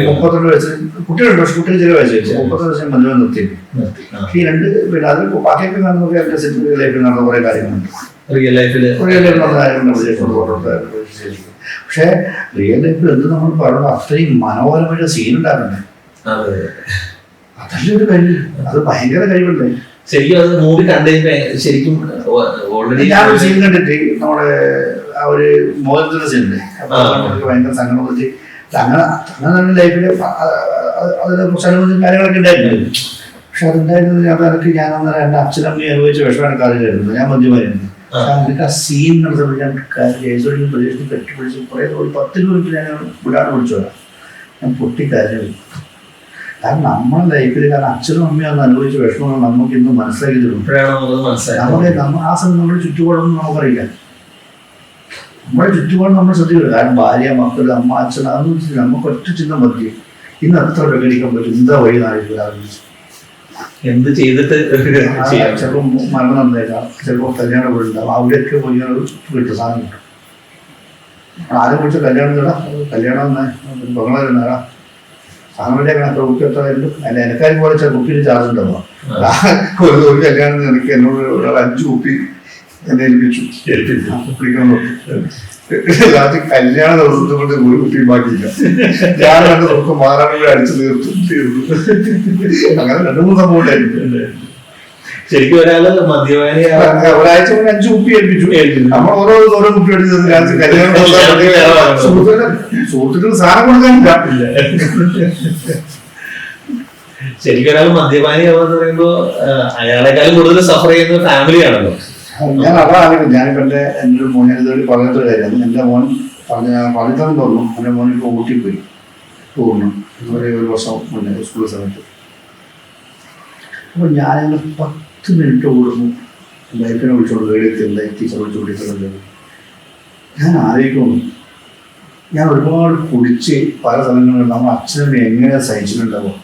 32 വയസ്സ് കുട്ടികളുണ്ട്. പക്ഷെ കുട്ടികൾ ചെറിയ വയസ്സ് 30 വർഷം മഞ്ജുവൻ നിർത്തി. ഈ രണ്ട് പിന്നെ അത് ബാക്കിയൊക്കെ നടന്നൊക്കെ എന്റെ സിനിമ ലൈഫിൽ നടന്ന കുറെ കാര്യങ്ങളുണ്ട്. റിയൽ ലൈഫില് പക്ഷെ റിയൽ ലൈഫിൽ എന്ത് നമ്മൾ പറയുന്നത് അത്രയും മനോഹരമായിട്ട് സീൻ ഉണ്ടാകുന്നുണ്ട്. അതല്ലേ ഒരു കഴിവ്. അത് ഭയങ്കര കഴിവുണ്ട് ശരിക്കും. അത് മൂവി കണ്ടു ശരിക്കും ഓൾറെഡി ഞാനൊരു സീൻ കണ്ടിട്ട് നമ്മുടെ ആ ഒരു മോഹൻലാലിന്റെ സീനുണ്ട്. ഭയങ്കര സങ്കടം വെച്ച് അങ്ങനെ തന്നെ ലൈഫില് അതിനെ കുറിച്ച് അനുബന്ധിച്ച കാര്യങ്ങളൊക്കെ ഉണ്ടായിട്ടുണ്ട്. പക്ഷെ അതുണ്ടായിരുന്നത് അതൊക്കെ ഞാൻ അന്നേരം എൻ്റെ അച്ഛനമ്മയെ അനുഭവിച്ച വിഷമാണ് കാര്യമായിരുന്നു. ഞാൻ മദ്യമായിരുന്നു. എന്നിട്ട് ആ സീൻ നടത്തുമ്പോൾ ഞാൻ ജയസോടിയും പ്രദേശത്ത് കെട്ടിപ്പിടിച്ച് കുറേ 10 രൂപ ഞാൻ വിടാണ് വിളിച്ചു വരാം. ഞാൻ പൊട്ടിക്കാര്യം. കാരണം നമ്മുടെ ലൈഫിൽ കാരണം അച്ഛനും അമ്മയും അന്ന് അനുഭവിച്ച വിഷമങ്ങൾ നമുക്ക് ഇന്ന് മനസ്സിലാക്കി തരും. നമുക്ക് ആ സമയം നമ്മുടെ ചുറ്റുപാടൊന്നും നമുക്കറിയില്ല. നമ്മുടെ ചുറ്റുപാട് നമ്മൾ ശ്രദ്ധിക്കില്ല. കാരണം ഭാര്യ, മക്കൾ, അമ്മ, അച്ഛൻ അതൊന്നും നമുക്ക് ഒറ്റ ചിന്ത മതി. ഇന്ന് എത്ര പ്രകടിക്കാൻ പറ്റും? എന്താ വഴി നാഴിക എന്ത് ചെയ്തിട്ട് ചിലപ്പോൾ മരണം നടന്നേക്കാം, ചിലപ്പോൾ കല്യാണം വീടുണ്ടാവും. അവിടെയൊക്കെ പോയി വീട്ടു സാധനം കിട്ടും. ആരും കുറിച്ച് കല്യാണം കല്യാണം ബംഗളാരുന്നാ സാധനങ്ങളുടെ കണക്ക് കുട്ടി എത്രയായാലും അതിൻ്റെ എനക്കാരും പോലെ ചില കുപ്പിയിൽ ചാർജ് ഉണ്ടാവുക. ഒരു കല്യാണം എനിക്ക് എന്നോട് ഒരാൾ 5 കുപ്പി എന്നെ ഏൽപ്പിച്ചു. കുപ്പിക്കണം ലാസ്റ്റ് കല്യാണ ദിവസത്തെ കൊണ്ട് ഒരു കുപ്പി ബാക്കിയില്ല. ഞാൻ 2 ദിവസം മാറാൻ കൂടി അടിച്ചു തീർന്നു. അങ്ങനെ 2-3 സംഭവം ഉണ്ടായിരുന്നു. ശരിക്കും ഒരാള് മദ്യപാനി ഒരാഴ്ച കൊണ്ട് 5 കുപ്പി ഏൽപ്പിച്ചു. നമ്മൾ ഓരോ കുപ്പി എടുത്തത് കല്യാണം സുഹൃത്തുക്കൾ സാധനം കൊടുക്കാനില്ല. ശരിക്കും ഒരാൾ മദ്യപാനിയാവെന്ന് പറയുമ്പോ അയാളെക്കാളും കൂടുതൽ സഫർ ചെയ്യുന്ന ഫാമിലിയാണല്ലോ. ഞാൻ അതാണ് ഞാനിപ്പോ എൻ്റെ ഒരു മോനെ ഇതുവഴി പറഞ്ഞിട്ടൊരു കാര്യമാണ്. എൻ്റെ മോൻ പറഞ്ഞിട്ടെന്ന് തോന്നുന്നു. എൻ്റെ മോൻ ഇപ്പോൾ ഊട്ടി പോയി ടൂറിന് ഒരു വർഷം മുന്നേ സ്കൂൾ സമയത്ത്. അപ്പോൾ ഞാനങ്ങനെ 10 മിനിറ്റ് കൂടുന്നു ലൈഫിനെ വിളിച്ചോണ്ട് വീടെത്തില്ല ടീച്ചർ വിളിച്ചു വിളിക്കുന്നുണ്ട്. ഞാൻ ആലോചിക്കുന്നു, ഞാൻ ഒരുപാട് കുടിച്ച് പല സ്ഥലങ്ങളിൽ നമ്മൾ അച്ഛനെ എങ്ങനെ സഹിച്ചിട്ടുണ്ടാവും.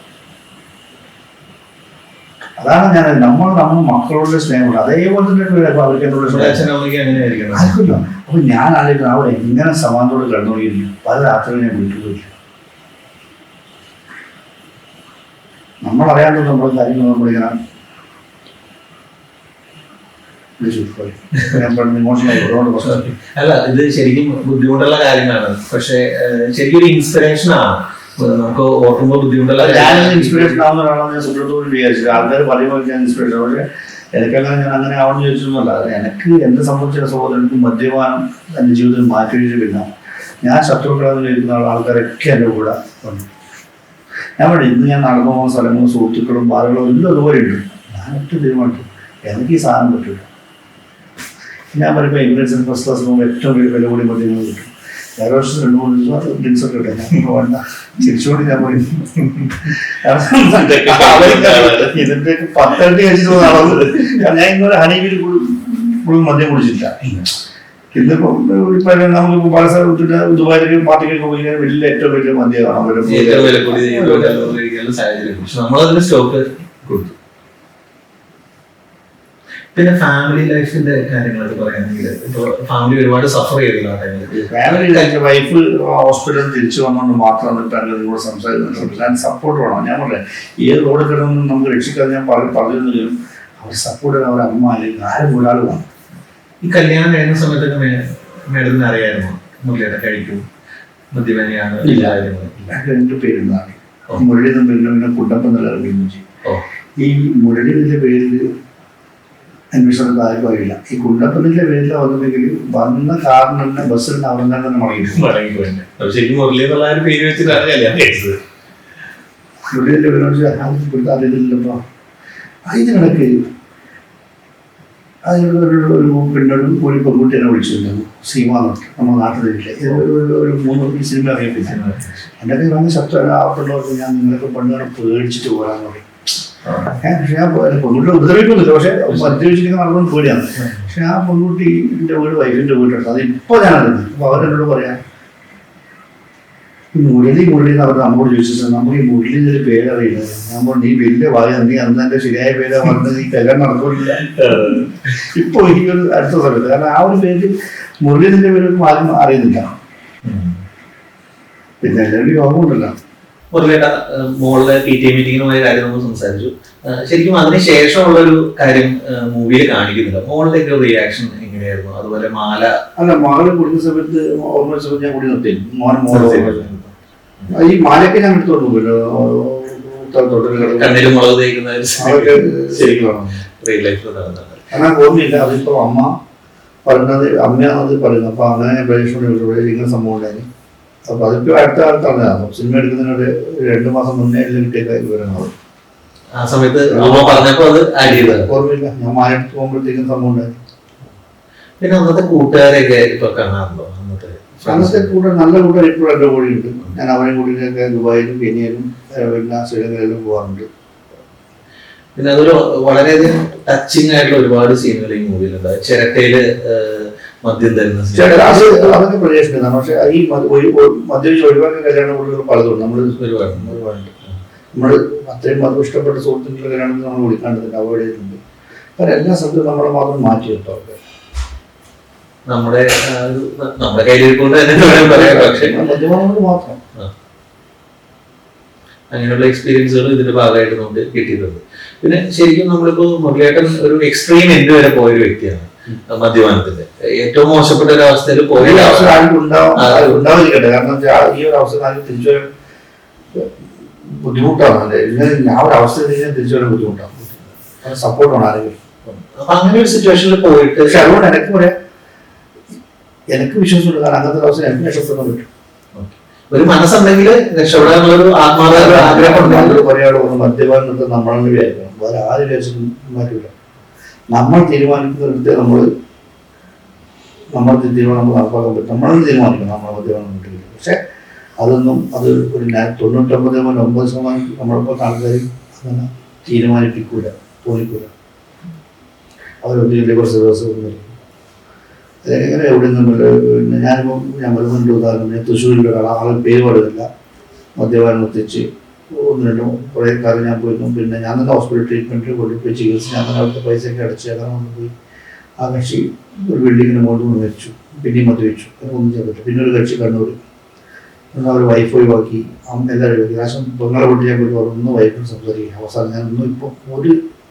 അതാണ് ഞാൻ നമ്മൾ മക്കളോട് സ്നേഹമുണ്ട്. അതേപോലെ തന്നെ അവർക്ക് എന്നോട് അപ്പൊ ഞാൻ ആലോചിക്കുന്നത് അവർ എങ്ങനെ സമാനത്തോട് കടന്നുപോയിരിക്കും. പല രാത്രികൾ ഞാൻ വിട്ടുപോയില്ല. നമ്മളറിയാണ്ട് നമ്മുടെ കാര്യങ്ങൾ നമ്മളിങ്ങനെ അല്ല, ഇത് ശരിക്കും ബുദ്ധിമുട്ടുള്ള കാര്യങ്ങളാണ്. പക്ഷെ ശരിക്കും ഒരു ഇൻസ്പിറേഷൻ ആണ്. നമുക്ക് ഓർക്കുമ്പോൾ ബുദ്ധിമുട്ടുള്ള ഇൻസ്പിറേഷൻ ആവുന്ന ഒരാളാണ് ഞാൻ സുബ്രത്തോട് വിചാരിച്ചത്. ആൾക്കാർ പറയുമ്പോൾ ഞാൻ ഇൻസ്പിറേഷൻ. പക്ഷെ എനിക്കങ്ങനെ ഞാൻ അങ്ങനെ ആവണമെന്ന് ചോദിച്ചൊന്നുമല്ല. എനിക്ക് എന്നെ സംബന്ധിച്ച സഹോദരൻ എനിക്ക് മദ്യപാനം എൻ്റെ ജീവിതത്തിൽ മാറ്റിവെച്ചിട്ടില്ല. ഞാൻ ശത്രുക്കളെന്ന് ചോദിക്കുന്ന ആൾക്കാരൊക്കെ എൻ്റെ കൂടെ ഉണ്ട്. ഞാൻ പറഞ്ഞു ഇന്ന് ഞാൻ നടന്നു പോകുന്ന സ്ഥലങ്ങളും സുഹൃത്തുക്കളും ബാധകളും എല്ലാം അതുപോലെ ഉണ്ട്. ഞാൻ ഒറ്റ തീരുമാനിച്ചു എനിക്ക് ഈ സാധനം പറ്റില്ല. ഞാൻ പറയുമ്പോൾ എമിറേറ്റ്സിന് ഫസ്റ്റ് ക്ലാസ് പോകുമ്പോൾ ഏറ്റവും വില കൂടി മദ്യങ്ങൾ കിട്ടും. വേറെ വർഷം 2-3 ദിവസം ഡ്രിങ്ക്സ് ഒക്കെ ഇട്ടേ ഞാൻ വേണ്ട തിരിച്ചുകൊണ്ട് ഞാൻ പോയി. ഇതിന്റെ 10 കഴിച്ചിട്ട് നടന്നത്. ഞാൻ ഇന്നൊരു ഹണിബിൽ കൂടുതൽ മദ്യം കുടിച്ചില്ല. ഇന്നിപ്പോ ഇപ്പൊ നമുക്ക് പല സ്ഥലം വിട്ടിട്ട് ദുബായിലേക്ക് പാർട്ടിക്കൊക്കെ പോയി വലിയ ഏറ്റവും വലിയ മദ്യം കാണാം. ഏറ്റവും വില കൂടി കഴിക്കാനുള്ള സാഹചര്യം. പക്ഷെ നമ്മളതിന് സ്റ്റോക്ക് കൊടുത്തു. പിന്നെ ഫാമിലി ലൈഫിന്റെ കാര്യങ്ങളൊക്കെ പറയുകയാണെങ്കിൽ ഇപ്പൊ ഫാമിലി ഒരുപാട് സഫർ ചെയ്തില്ല ആ ടൈമിൽ. ഫാമിലി ലൈഫ് വൈഫ് ഹോസ്പിറ്റലിൽ തിരിച്ചു വന്നുകൊണ്ട് മാത്രമാണ് നിങ്ങളോട് സംസാരിക്കുന്നത്. ഞാൻ സപ്പോർട്ട് വേണം. ഞാൻ പറയാം ഏത് റോഡ് കിടന്നും നമുക്ക് രക്ഷിക്കാൻ ഞാൻ പറഞ്ഞിരുന്നെങ്കിലും അവർ സപ്പോർട്ട് ചെയ്യാൻ അവർ അമ്മ അല്ലെങ്കിൽ ആരും ഒരാൾ വേണം. ഈ കല്യാണം കഴിയുന്ന സമയത്തൊക്കെ മേഡത്തിന് അറിയാമായിരുന്നു മുരളിയുടെ കഴിക്കും മദ്യപാനിയാണ്? രണ്ട് പേരുണ്ടാണ്. മുരളി എന്ന പേരിൽ പിന്നെ കുട്ടപ്പം എന്നുള്ള അറിയുന്നു. ഈ മുരളിയുടെ പേരിൽ അന്വേഷണം ആർക്കും അറിയില്ല. ഈ കുണ്ടപ്പനിന്റെ പേരിൽ വന്നിട്ടുണ്ടെങ്കിൽ വന്ന കാരണം തന്നെ ബസ്സിൽ അവിടെ തന്നെ ശരിക്കും മുരളി എന്നുള്ള ഒരു പേര് വെച്ചിട്ടാണ് കല്യാണം കഴിച്ചത്. മുരളിയുടെ പേര് അറിയില്ലല്ലോ. അതിന് കണക്ക് അതിനൊരു പെണ്ണോട് ഒരു പെൺകുട്ടിയെ വിളിച്ചിരുന്നു. സീമ നോട്ട് നമ്മുടെ നാട്ടിലില്ല. ഒരു 3 സിനിമ അറിയത്തില്ല. എൻ്റെ കയ്യിൽ വന്ന ശബ്ദം ആ പെണ്ണോട്ട് ഞാൻ നിങ്ങൾക്ക് പെണ്ണുകളെ പേടിച്ചിട്ട് പോകാന്ന് പറയും. പക്ഷെ ആ പെൺകുട്ടി ഉപദ്രവിക്കുന്നില്ല. പക്ഷെ മദ്യപിച്ചിരിക്കുന്ന നടന്നു പേടിയാണ്. പക്ഷെ ആ പെൺകുട്ടി എൻ്റെ വീട് വൈഫിൻ്റെ വീട്ടിലുണ്ട്. അത് ഇപ്പോൾ ഞാനറിയുന്നത്. അപ്പോൾ അവരെന്നോട് പറയാം മുരളി എന്ന് അവർ നമ്മോട് ചോദിച്ചിട്ട് നമുക്ക് ഈ മുരളിൻ്റെ ഒരു പേരറിയില്ല. ഞാൻ പറഞ്ഞു നീ വലിയ വായ നീ അന്ന് എൻ്റെ ശരിയായ പേര് പറഞ്ഞത് ഈ കല്യാണം നടക്കില്ല. ഇപ്പൊ ഈ ഒരു അടുത്ത സമയത്ത് കാരണം ആ ഒരു പേര് മുരളിന്റെ പേര് ആരും അറിയുന്നില്ല. പിന്നെ എല്ലാവരും യോഗമുണ്ടല്ലോ. മുരളിയുടെ മോളിലെ PTA മീറ്റിങ്ങിനുമായ കാര്യം നമ്മൾ സംസാരിച്ചു. ശരിക്കും അതിന് ശേഷമുള്ളൊരു കാര്യം മൂവിയിൽ കാണിക്കുന്നില്ല. മോളുടെ ഒരു റിയാക്ഷൻ എങ്ങനെയായിരുന്നു? അതുപോലെ മാല അല്ല മകള് കുടിക്കുന്ന സമയത്ത് ഓർമ്മ സമയത്ത് ഞാൻ കൂടി നിർത്തി. ഈ മാലയൊക്കെ ഞാൻ എടുത്തോണ്ട് പോയല്ലോ. കണ്ണിൽ മുളക് തേക്കുന്ന കാരണം ഓർമ്മയില്ല. അതിപ്പോ അമ്മ പറഞ്ഞത് അമ്മയാണത് പറയുന്നത്. അപ്പൊ അങ്ങനെ ഇങ്ങനെ സംഭവം ഉണ്ടായിരുന്നു. അപ്പൊ അതിപ്പോ അടുത്ത കാലത്താണ്. സിനിമ എടുക്കുന്നതിനോട് 2 മാസം മുന്നേ എല്ലാം കിട്ടിയ വിവരങ്ങൾ ആ സമയത്ത് ഓർമ്മയില്ല. ഞാൻ മാലെടുത്ത് പോകുമ്പോഴത്തേക്കും സംഭവം ഉണ്ടായിരുന്നു. പിന്നെ അന്നത്തെ കൂട്ടുകാരെയൊക്കെ ഇപ്പൊ കാണാറുണ്ടോ? അന്നത്തെ കൂടെ നല്ല കൂട്ടുകാർ ഇപ്പോഴും എൻ്റെ കൂടെയുണ്ട്. ഞാൻ അവരെ കൂടിയൊക്കെ ദുബായിലും കെനിയയിലും പിന്നെ ശ്രീലങ്കയിലും പോകാറുണ്ട്. പിന്നെ അതൊരു വളരെയധികം ടച്ചിങ് ആയിട്ടുള്ള ഒരുപാട് സീനുകൾ ഈ മൂവിയിലുണ്ട്. ചിരട്ടയില് മദ്യം തരുന്ന അതൊക്കെ പ്രദേശിക്കുന്നതാണ്. പക്ഷെ ഈ മദ്യപിച്ച് ഒഴിവാക്കിയ കല്യാണ കൂടുതൽ പലതുണ്ട്. ഒരുപാടുണ്ട്. നമ്മൾ അത്രയും മതം ഇഷ്ടപ്പെട്ട സുഹൃത്തുക്കളുടെ കല്യാണത്തിൽ നമ്മൾ വിളിക്കാണ്ടതില്ല, അവോയ്ഡ് ചെയ്തിട്ടുണ്ട്. കാരണം എല്ലാ സ്ഥലത്തും നമ്മളെ മാത്രം മാറ്റി നിർത്തും. നമ്മുടെ കയ്യിലിരിക്കൊണ്ട് തന്നെ പറയാം. പക്ഷെ മാത്രം അങ്ങനെയുള്ള എക്സ്പീരിയൻസുകൾ ഇതിന്റെ ഭാഗമായിട്ട് നമുക്ക് കിട്ടിയിട്ടുണ്ട്. പിന്നെ ശരിക്കും നമ്മളിപ്പോ മുരളിയേട്ടൻ ഒരു എക്സ്ട്രീം എൻഡ് വരെ പോയൊരു വ്യക്തിയാണ്. മദ്യപാനത്തിന്റെ ഏറ്റവും മോശപ്പെട്ട ഒരു അവസ്ഥയിൽ പോയ ഉണ്ടാവിരിക്കട്ടെ. കാരണം ഈ ഒരു അവസ്ഥ തിരിച്ചു വരാൻ ബുദ്ധിമുട്ടാണ്. ഞാൻ ഒരു അവസ്ഥ തിരിച്ചു വരാൻ ബുദ്ധിമുട്ടാണ്. സപ്പോർട്ട് ആണ് ആരെങ്കിലും. അപ്പൊ അങ്ങനെ ഒരു സിറ്റുവേഷനിൽ പോയിട്ട് പക്ഷെ അതുകൊണ്ട് എനിക്ക് പറയാം എനിക്ക് വിശ്വാസമുണ്ട്. കാരണം അങ്ങനത്തെ ഒരു അവസ്ഥ എനിക്ക് രക്ഷപ്പെടാൻ പറ്റും. ഒരു മനസ്സുണ്ടെങ്കിൽ രക്ഷപ്പെടാനുള്ളൊരു ആത്മാർത്ഥ ആഗ്രഹം. ഒരാൾ ഒന്ന് മദ്യപാനത്തെ നമ്മളെന്ന് വിചാരിക്കണം. വേറെ ആരും വിചാരിച്ചു മാറ്റില്ല. നമ്മൾ തീരുമാനിക്കുന്നിടത്ത് നമ്മൾ തീരുമാനം നടപ്പാക്കാൻ പറ്റും. നമ്മളൊന്ന് തീരുമാനിക്കണം നമ്മൾ മദ്യപാനം കിട്ടില്ല. പക്ഷെ അതൊന്നും അത് ഒരു 99.9% നമ്മളിപ്പോൾ ആൾക്കാർ അങ്ങനെ തീരുമാനിപ്പിക്കൂല, തോന്നിക്കൂല. അവരൊന്നും കുറച്ച് ദിവസം ഒന്നും എങ്ങനെ എവിടെ നിന്നുമില്ല. പിന്നെ ഞാനിപ്പോൾ ഞാൻ വരുന്നുണ്ട്. ഉദാഹരണം തൃശ്ശൂരിൻ്റെ ആളെ പേര് പറയുന്നില്ല. മദ്യപാനം എത്തിച്ച് 1-2 കുറേ കാലം ഞാൻ പോയിരുന്നു. പിന്നെ ഞാൻ തന്നെ ഹോസ്പിറ്റൽ ട്രീറ്റ്മെൻറ്റ് കൊണ്ടുപോയി ചികിത്സ ഞാൻ തന്നെ അവിടുത്തെ പൈസയൊക്കെ അടച്ച് അങ്ങനെ കൊണ്ടുപോയി. ആ കക്ഷി ഒരു ബിൽഡിങ്ങിന് മുകളിൽ കൊണ്ട് മരിച്ചു. പിന്നെയും മദ്യപിച്ചു. ഒന്നും ചെയ്തിട്ട് പിന്നെ ഒരു കക്ഷി കണ്ണൂർ അവർ വൈഫ് ഒഴിവാക്കി. എല്ലാവരും ഒഴിവാക്കി. ലാശം പെങ്ങളെ വീട്ടിൽ ഞാൻ പോയി ഒന്ന് വൈഫിന് സംസാരിക്കും. അവസാനം ഞാൻ ഒന്നും ഇപ്പോൾ ഒരു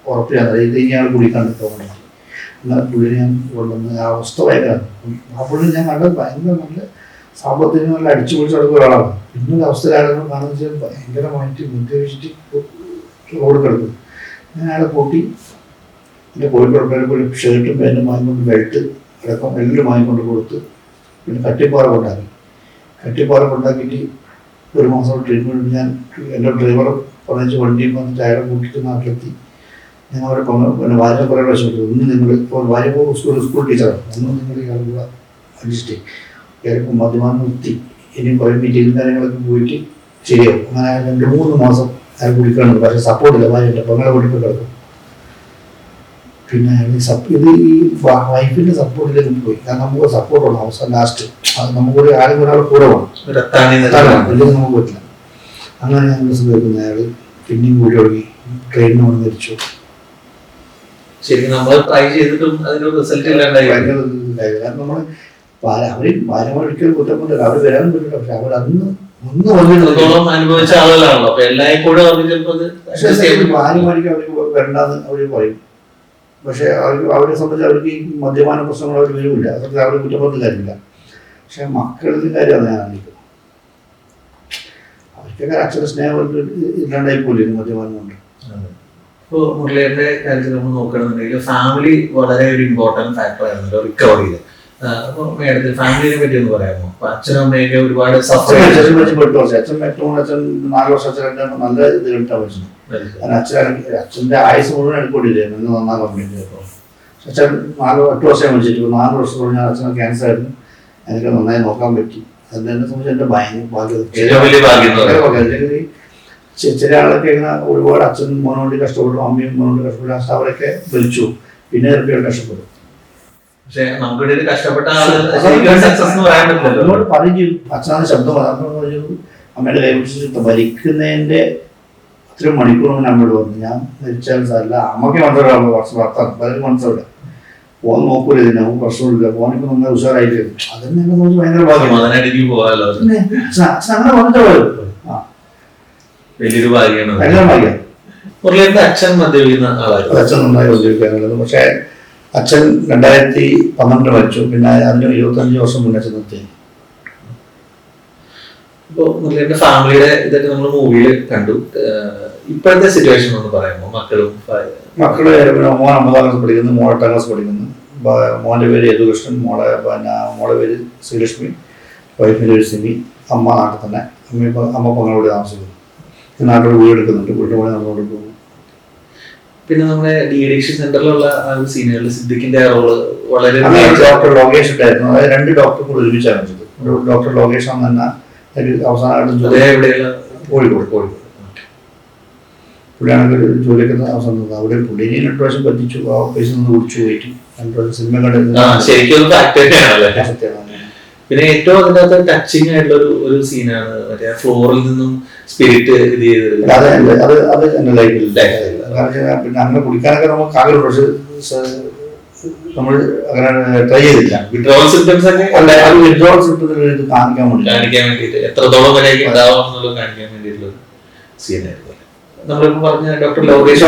ഉറപ്പില്ല. ഇത് ഇനിയാണ് കുടിക്കാണ്ട് തോന്നുന്നത്. എന്നാൽ പുള്ളിനെ ഞാൻ കൊണ്ടുവന്ന് ആ അവസ്ഥ ഭയങ്കരമാണ്. ആ പുള്ളി ഞാൻ കണ്ടത് ഭയങ്കര നല്ല സാമ്പത്തികം നല്ല അടിച്ചു പൊളിച്ച് നടക്കുന്ന ഒരാളാണ്. പിന്നൊരു അവസ്ഥയിലായിരുന്നു കാണുന്ന വെച്ചാൽ ഭയങ്കരമായിട്ട് മദ്യപിച്ചിട്ട് റോഡ് കിടക്കും. ഞാൻ അയാളെ കൂട്ടി എൻ്റെ കോഴിക്കോട് ഷർട്ടും പാൻറ്റും വാങ്ങിക്കൊണ്ട് ബെൽറ്റ് അടക്കം എല്ലാം വാങ്ങിക്കൊണ്ട് കൊടുത്ത് പിന്നെ കട്ടിപ്പാറ കൊണ്ടാക്കിയിട്ട് 1 മാസം ട്രീറ്റ്മെൻറ്റ് ഞാൻ എൻ്റെ ഡ്രൈവറെ പറഞ്ഞിട്ട് വണ്ടിയിൽ വന്നിട്ട് അയാളെ കൂട്ടിയിട്ട് നാട്ടിലെത്തി. ഞാൻ അവരെ പിന്നെ ഭാര്യ കുറേ പ്രാവശ്യം ഒന്നും നിങ്ങൾ ഇപ്പോൾ ഭാര്യ സ്കൂൾ ടീച്ചറാണ്. ഒന്നും നിങ്ങൾ ഇയാൾ കൂടെ അഡ്ജസ്റ്റ് ചെയ്യും. ചിലപ്പോൾ മദ്യപാനം നിർത്തി ഇനി കുറേ മീറ്റിംഗും കാര്യങ്ങളൊക്കെ പോയിട്ട് ശരിയാവും. അങ്ങനെ 2-3 മാസം അയാൾ കുടിക്കണം. പക്ഷേ സപ്പോർട്ടില്ല, ഭാര്യയുടെ പെങ്ങളെ പഠിപ്പ് കിടക്കും. പിന്നെ ഇത് ഈ വൈഫിന്റെ സപ്പോർട്ടിലേക്ക് പോയി. കാരണം നമുക്ക് സപ്പോർട്ടുള്ള അവസാനം ലാസ്റ്റ് അത് നമുക്കൊരു ആരെങ്കിലും ഒരാൾ കൂടെ വേണം, അല്ലെങ്കിൽ നമുക്ക് പറ്റില്ല. അങ്ങനെ ഞങ്ങൾ സംഭവിക്കുന്ന അയാൾ പിന്നെയും കൂടി തുടങ്ങി, ട്രെയിനിന് വന്ന് മരിച്ചു. ശരിക്കും നമ്മൾ ട്രൈ ചെയ്തിട്ടും അതിനൊരു റിസൾട്ട് ഇല്ലാണ്ടായി. കാരണം നമ്മള് അവര് ഭാര്യമാരൊരിക്കലും കുറ്റപ്പെട്ടില്ല, അവർ വരാനും പറ്റില്ല. പക്ഷെ അവർ അന്ന് അനുഭവിച്ച ആളുകളാണല്ലോ, അപ്പൊ എല്ലായ്പ്പോഴും അവർക്ക് ചിലപ്പോൾ ഭാര്യമാർക്ക് അവർക്ക് വരണ്ടെന്ന് അവര് പറയും. പക്ഷെ അവരെ സംബന്ധിച്ച് അവർക്ക് ഈ മദ്യപാന പ്രശ്നങ്ങൾ അവർ വരുമില്ല, അതൊക്കെ അവർ കുറ്റപ്പെടുന്ന കാര്യമില്ല. പക്ഷെ മക്കളുടെ കാര്യമാണ് ഞാൻ ആലോചിക്കുന്നത്. അവർക്കൊക്കെ അക്ഷര സ്നേഹം ഇല്ലാണ്ടായി പോലും മദ്യപാനം കൊണ്ട്. ഇപ്പോൾ മുരളിയുടെ കാര്യത്തിൽ നമ്മൾ നോക്കുകയാണെന്നുണ്ടെങ്കിൽ ഫാമിലി വളരെ ഒരു ഇമ്പോർട്ടന്റ് ഫാക്ടർ ആയിരുന്നു റിക്കവറിയിൽ. അപ്പോൾ മേഡത്തിൽ ഫാമിലിനെ പറ്റി ഒന്ന് പറയാമോ? അപ്പൊ അച്ഛനും അമ്മയൊക്കെ ഒരുപാട് അച്ഛൻ 4 വർഷം അച്ഛൻ നല്ല ഇത് കിട്ടാൻ പറ്റുന്നു. അച്ഛൻ്റെ ആയുസ് മുഴുവൻ എടുക്കൊണ്ടിരിക്കുന്നു എന്ന് നന്നാക്കാൻ വേണ്ടി. അച്ഛൻ 8 വർഷം മരിച്ചിട്ട് 4 വർഷം കഴിഞ്ഞാൽ അച്ഛന് ക്യാൻസർ ആയിരുന്നു. എനിക്ക് നന്നായി നോക്കാൻ പറ്റി. അത് എന്നെ സംബന്ധിച്ച് എൻ്റെ ഭയങ്കര ഭാഗ്യം. ചില ആളൊക്കെ ഇങ്ങനെ ഒരുപാട് അച്ഛൻ മോനോണ്ട് കഷ്ടപ്പെട്ടു, അമ്മയും മോനോണ്ട് കഷ്ടപ്പെട്ടു, അവരൊക്കെ വലിച്ചു, പിന്നെ കഷ്ടപ്പെട്ടു. പക്ഷെ നമുക്കിടയിൽ കഷ്ടപ്പെട്ട പറയും ചെയ്തു. അച്ഛനാണ് ശബ്ദം പറഞ്ഞു, അമ്മയുടെ കൈ പിടിച്ചിട്ട് മരിക്കുന്നതിന്റെ അത്രയും മണിക്കൂർ മുന്നേ അമ്മയോട് പറഞ്ഞു, ഞാൻ മരിച്ചാലും സാറില്ല. അമ്മയ്ക്ക് മനസ്സിലാവും, ഭർത്താവ് പലരും മനസ്സിലാവില്ല. ഫോൺ നോക്കൂല, ഇതിന് നമുക്ക് പ്രശ്നമില്ല, ഫോണിപ്പോ നന്നായി ഉഷാറായിട്ട്. അതെന്നെ എന്നെ നോക്കി ഭയങ്കര ഭാഗ്യം. അച്ഛൻ അങ്ങനെ പറഞ്ഞിട്ട് വലിയൊരു ഭാഗ്യമാണ്. ഭയങ്കര ഭാഗ്യം. അച്ഛൻ മദ്യപിക്കുന്ന ആളായിരുന്നു. അച്ഛൻ നന്നായി മദ്യപിക്കാനുള്ളത്. പക്ഷെ അച്ഛൻ 2012 മരിച്ചു. പിന്നെ അതിന് 25 വർഷം മുന്നേ അച്ഛൻ നിർത്തി. ഇപ്പൊ മുരളിയുടെ ഫാമിലിയുടെ ഇതൊക്കെ നമ്മൾ മൂവിയിൽ കണ്ടു. ഇപ്പോഴത്തെ സിറ്റുവേഷൻ ഒന്ന് പറയാമോ? മക്കള് മോൻ 9ാം ക്ലാസ് പഠിക്കുന്നു, മോൾ 8ാം ക്ലാസ് പഠിക്കുന്നു. മോന്റെ പേര് യദുകൃഷ്ണൻ, മോളെ പേര് ശ്രീലക്ഷ്മി, വൈഫിന്റെ പേര് സിമി. അമ്മ നാട്ടിൽ തന്നെ, അമ്മ പൊങ്ങളോട് താമസിക്കുന്നു. നാട്ടിൽ വീട് എടുക്കുന്നുണ്ട്, വീട്ടിൽ കൂടെ നമ്മളോട് പോകുന്നു. പിന്നെ നമ്മുടെ ഡി അഡിക്ഷൻ സെന്ററിലുള്ള സീനിയറിൽ സിദ്ദിഖിന്റെ റോള് വളരെ ഡോക്ടർ ലോകേഷ് ഉണ്ടായിരുന്നു. അതായത് 2 ഡോക്ടർ കൂടെ ഒരുമിച്ചാണ് വെച്ചത്. ഡോക്ടർ ലോകേഷ് ആണ് തന്നെ അവസാനമായിട്ട് കോഴിക്കോട് പുള്ളിയാണെങ്കിൽ ജോലിയൊക്കെ അവസാനം അവിടെ പുള്ളിനെ 2 പ്രാവശ്യം പറ്റിച്ചു. ആ പൈസ നിന്ന് കുടിച്ചു പോയിട്ട് 2 പ്രാവശ്യം സിനിമ കണ്ടു. പിന്നെ ഏറ്റവും അതിനകത്ത് ടച്ചിങ് ആയിട്ടുള്ള ഒരു സീനാണ് മറ്റേ ഫ്ലോറിൽ നിന്നും സ്പിരിറ്റ് ഇത് ചെയ്തത്. അത് എന്റെ ലൈഫിൽ പിന്നെ അങ്ങനെ കുടിക്കാനൊക്കെ നമുക്ക് ആഗ്രഹം, പക്ഷെ നമ്മൾ അങ്ങനെ ട്രൈ ചെയ്തില്ല. വിഡ്രോവൽ സിംപ്റ്റംസ് ഒക്കെ വിഡ്രോവൽ സിംപ്റ്റത്തിൽ ഇത് കാണിക്കാൻ വേണ്ടിയിട്ട് എത്രത്തോളം വരെ ഉണ്ടാവും എന്നുള്ളത് കാണിക്കാൻ വേണ്ടിയിട്ടുള്ള സീനായിരുന്നു. നമ്മളിപ്പോ പറഞ്ഞ ഡോക്ടർ ലോകേഷ്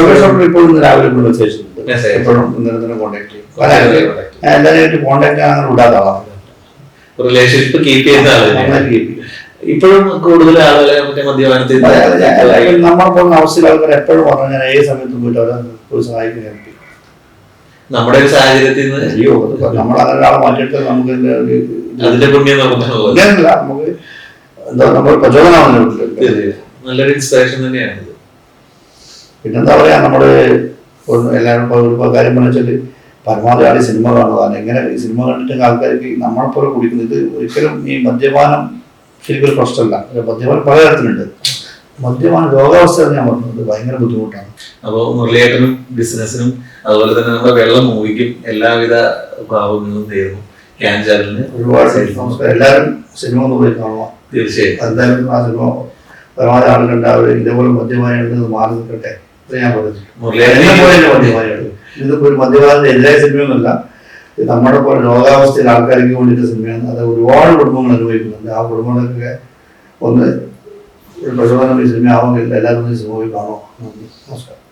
ഇപ്പോഴും രാവിലെ എപ്പോഴും കോൺടാക്ട് ചെയ്യും. എല്ലാവരും കോൺടാക്ട് അങ്ങനെ വിടാത്ത ആളാണ്. റിലേഷൻഷിപ്പ് കീപ്പ് ചെയ്യുന്ന ആളുകൾ ഇപ്പോഴും കൂടുതൽ ആളുകളെ മറ്റേ മദ്യപാനത്തിൽ നമ്മൾ പോകുന്ന അവസ്ഥയിൽ ആൾക്കാർ എപ്പോഴും പറഞ്ഞു, ഞാൻ ഏത് സമയത്തും പോയിട്ട് അവരെ സഹായിക്കാൻ. നമ്മുടെ ഒരു സാഹചര്യത്തിൽ നിന്ന് നമ്മളങ്ങനെ ഒരാളെ മാറ്റിയിട്ട് നമുക്ക് അതിന്റെ പുണ്യം നമുക്ക് എന്താ നമ്മൾ പ്രചോദനമാവുന്ന നല്ലൊരു ഇൻസ്പിറേഷൻ തന്നെയാണ്. പിന്നെന്താ പറയാ, നമ്മള് എല്ലാവരും ഒരു കാര്യം പറഞ്ഞാൽ പരമാവധി ആൾ സിനിമ കാണുക. എങ്ങനെ ഈ സിനിമ കണ്ടിട്ട് ആൾക്കാർക്ക് നമ്മളെപ്പോലെ കുടിക്കുന്നത്. ഇത് ഒരിക്കലും ഈ മദ്യപാനം ശരിക്കും ഒരു പ്രശ്നമല്ല. മദ്യപാനം പലതരത്തിലുണ്ട്. മദ്യപാനം രോഗാവസ്ഥ ഞാൻ പറഞ്ഞത് ഭയങ്കര ബുദ്ധിമുട്ടാണ്. അപ്പോൾ മുരളിയേട്ടനും ബിസിനസിനും അതുപോലെ തന്നെ നമ്മുടെ വെള്ളം മൂവിക്കും എല്ലാവിധ ഭാവങ്ങളും നേരുന്നു. ക്യാൻസറിന് ഒരുപാട് നമസ്കാരം. എല്ലാവരും സിനിമ ഒന്ന് പോയി കാണുക തീർച്ചയായും. എന്തായാലും ആ സിനിമ പരമാവധി ആളുകളുണ്ട്. അവർ ഇതേപോലെ മദ്യപാനം മാറി നിൽക്കട്ടെ. ഇത് ഞാൻ പറഞ്ഞത് മദ്യപാനിയാണ്. ഇതിപ്പോ ഒരു മദ്യപാനത്തിന്റെ എതിരായ സിനിമയൊന്നുമല്ല. നമ്മുടെ പോലെ രോഗാവസ്ഥയിൽ ആൾക്കാർക്ക് വേണ്ടിയിട്ട് സിനിമയാണ്. അത് ഒരുപാട് കുടുംബങ്ങൾ അനുഭവിക്കുന്നുണ്ട്. ആ കുടുംബങ്ങളൊക്കെ ഒന്ന് ഒരു പ്രചോദനം ഈ സിനിമ ആവുമെങ്കിൽ എല്ലാവരും സിനിമ പോയി കാണുമോ. നമസ്കാരം.